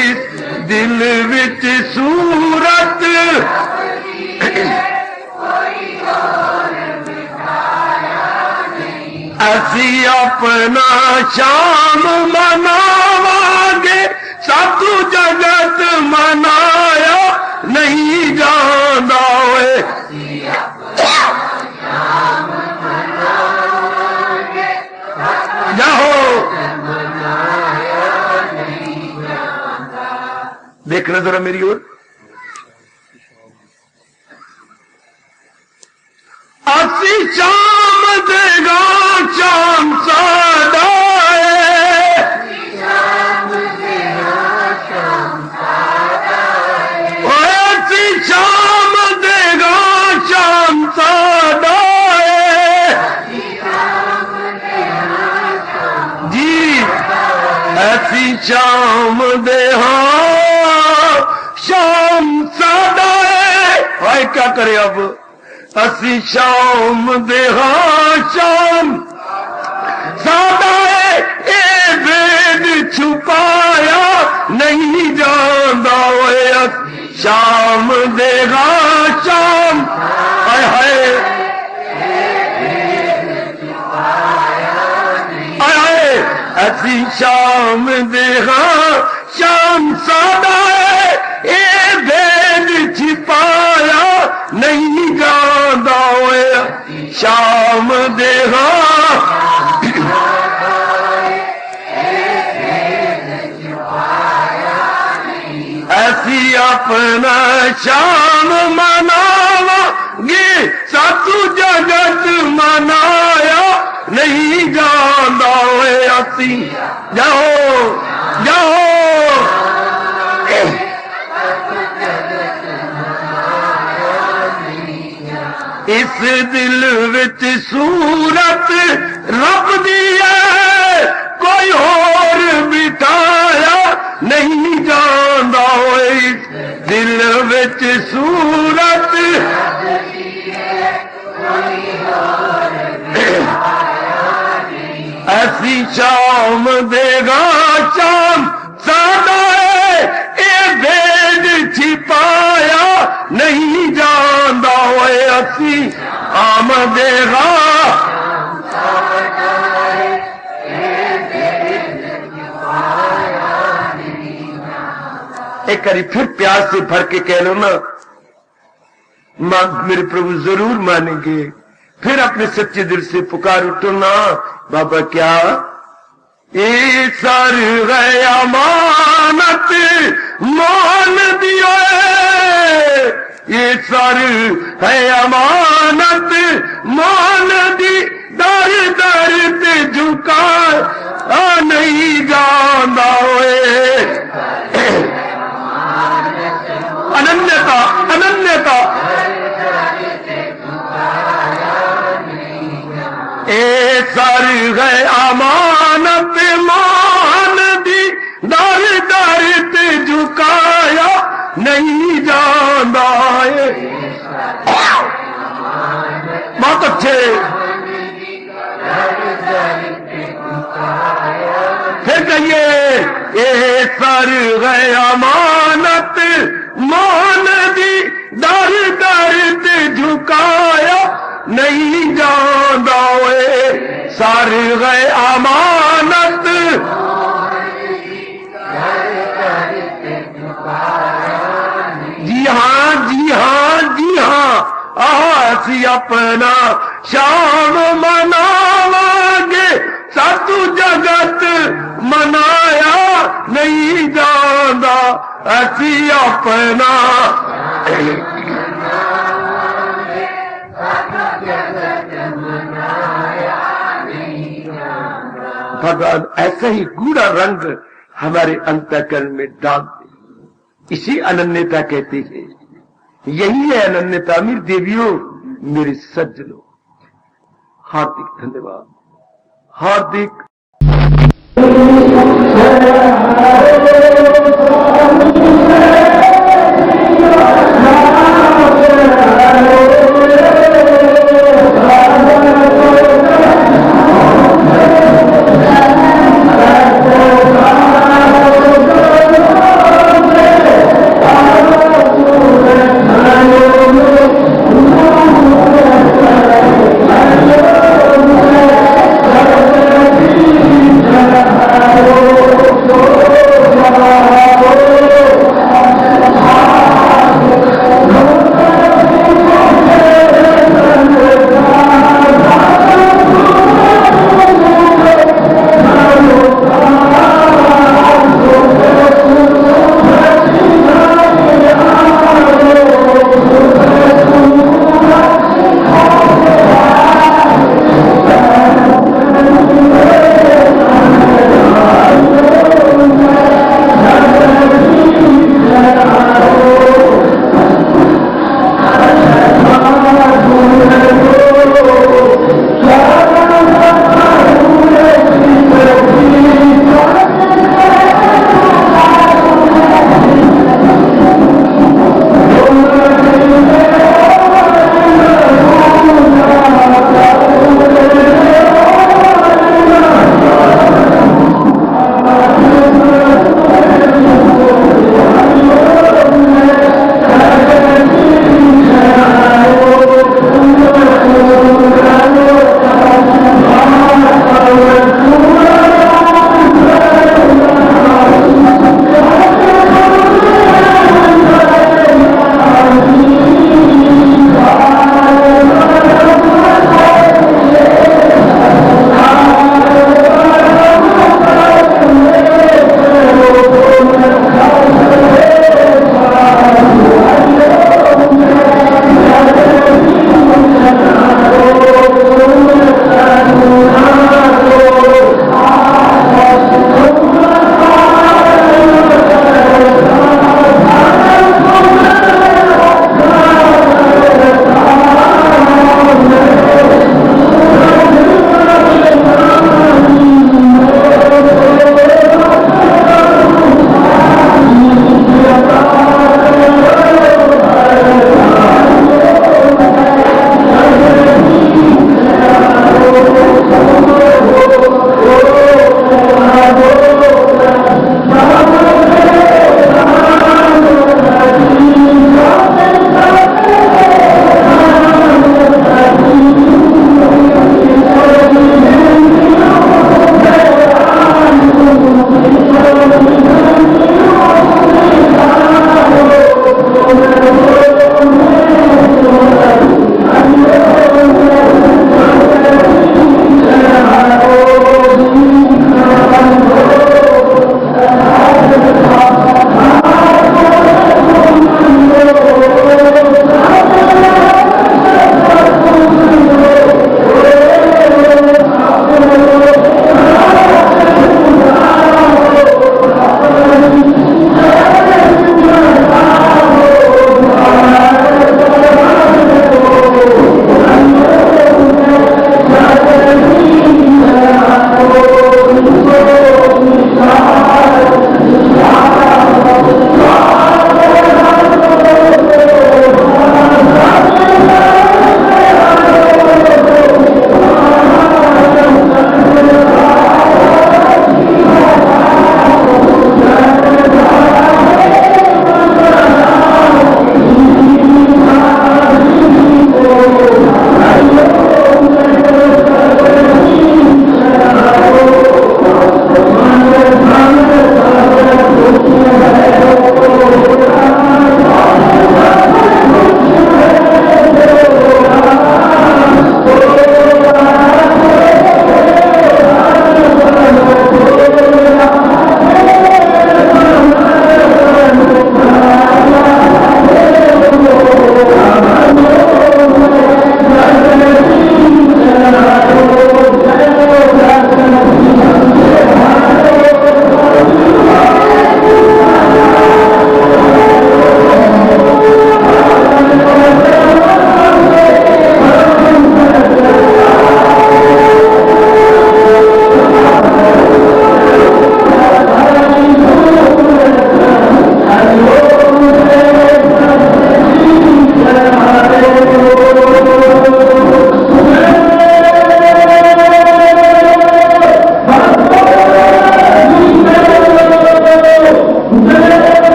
इस दिल विच सूरत असी अपना शाम मनावांगे सातु जगत मनाया नहीं जांदा ओए जाओ देखना जरा मेरी ओर असी शाम देगा शाम सादा ऐसी शाम देगा शाम सादा जी ऐसी शाम दे शाम सादा है क्या करे अब असी शाम दे शाम सादा ए वेद छुपाया नहीं जांदा ओए शाम दे शाम हाय हाय हाय असी शाम दे शाम सादा ए वेद छिपाया नहीं जांदा ओए शाम दे ऐसी अपना शाम मनावांगे सातु जगत मनाया नहीं जांदा ओए असी जाओ जाओ इस दिल विच सूरत रब दी है कोई और बिठाया नहीं जांदा ओए इस दिल विच सूरत ऐसी शाम देगा शाम सादा ए भेद छिपाया नहीं जांदा ओए असी आम देगा एक बारी फिर प्यार से भर के कह लो ना मेरे प्रभु जरूर मानेंगे फिर अपने सच्चे दिल से पुकार उठो ना बाबा क्या ये सर गया मानत मान दियो ये सर है अमानत मान दी दर दर ते झुका नहीं जांदा ओए अनन्यता अनन्यता ए सर गए अमानत मान दी दर दर ते झुकाया नहीं जांदा बहुत अच्छे फिर कहिए ए सर गए अमानत मान दी दर दर ते झुकाया नहीं जांदा ओए सर गए अमानत जी हाँ जी हाँ जी हाँ असी अपना शाम मनावांगे सातु जगत मनाया नहीं जांदा असी अपना भगवान ऐसा ही गूढ़ा रंग हमारे अंतःकरण में डाल दे इसी अनन्यता कहते हैं यही है अनन्यता मेरी देवियों मेरे सज्जनों हार्दिक धन्यवाद हार्दिक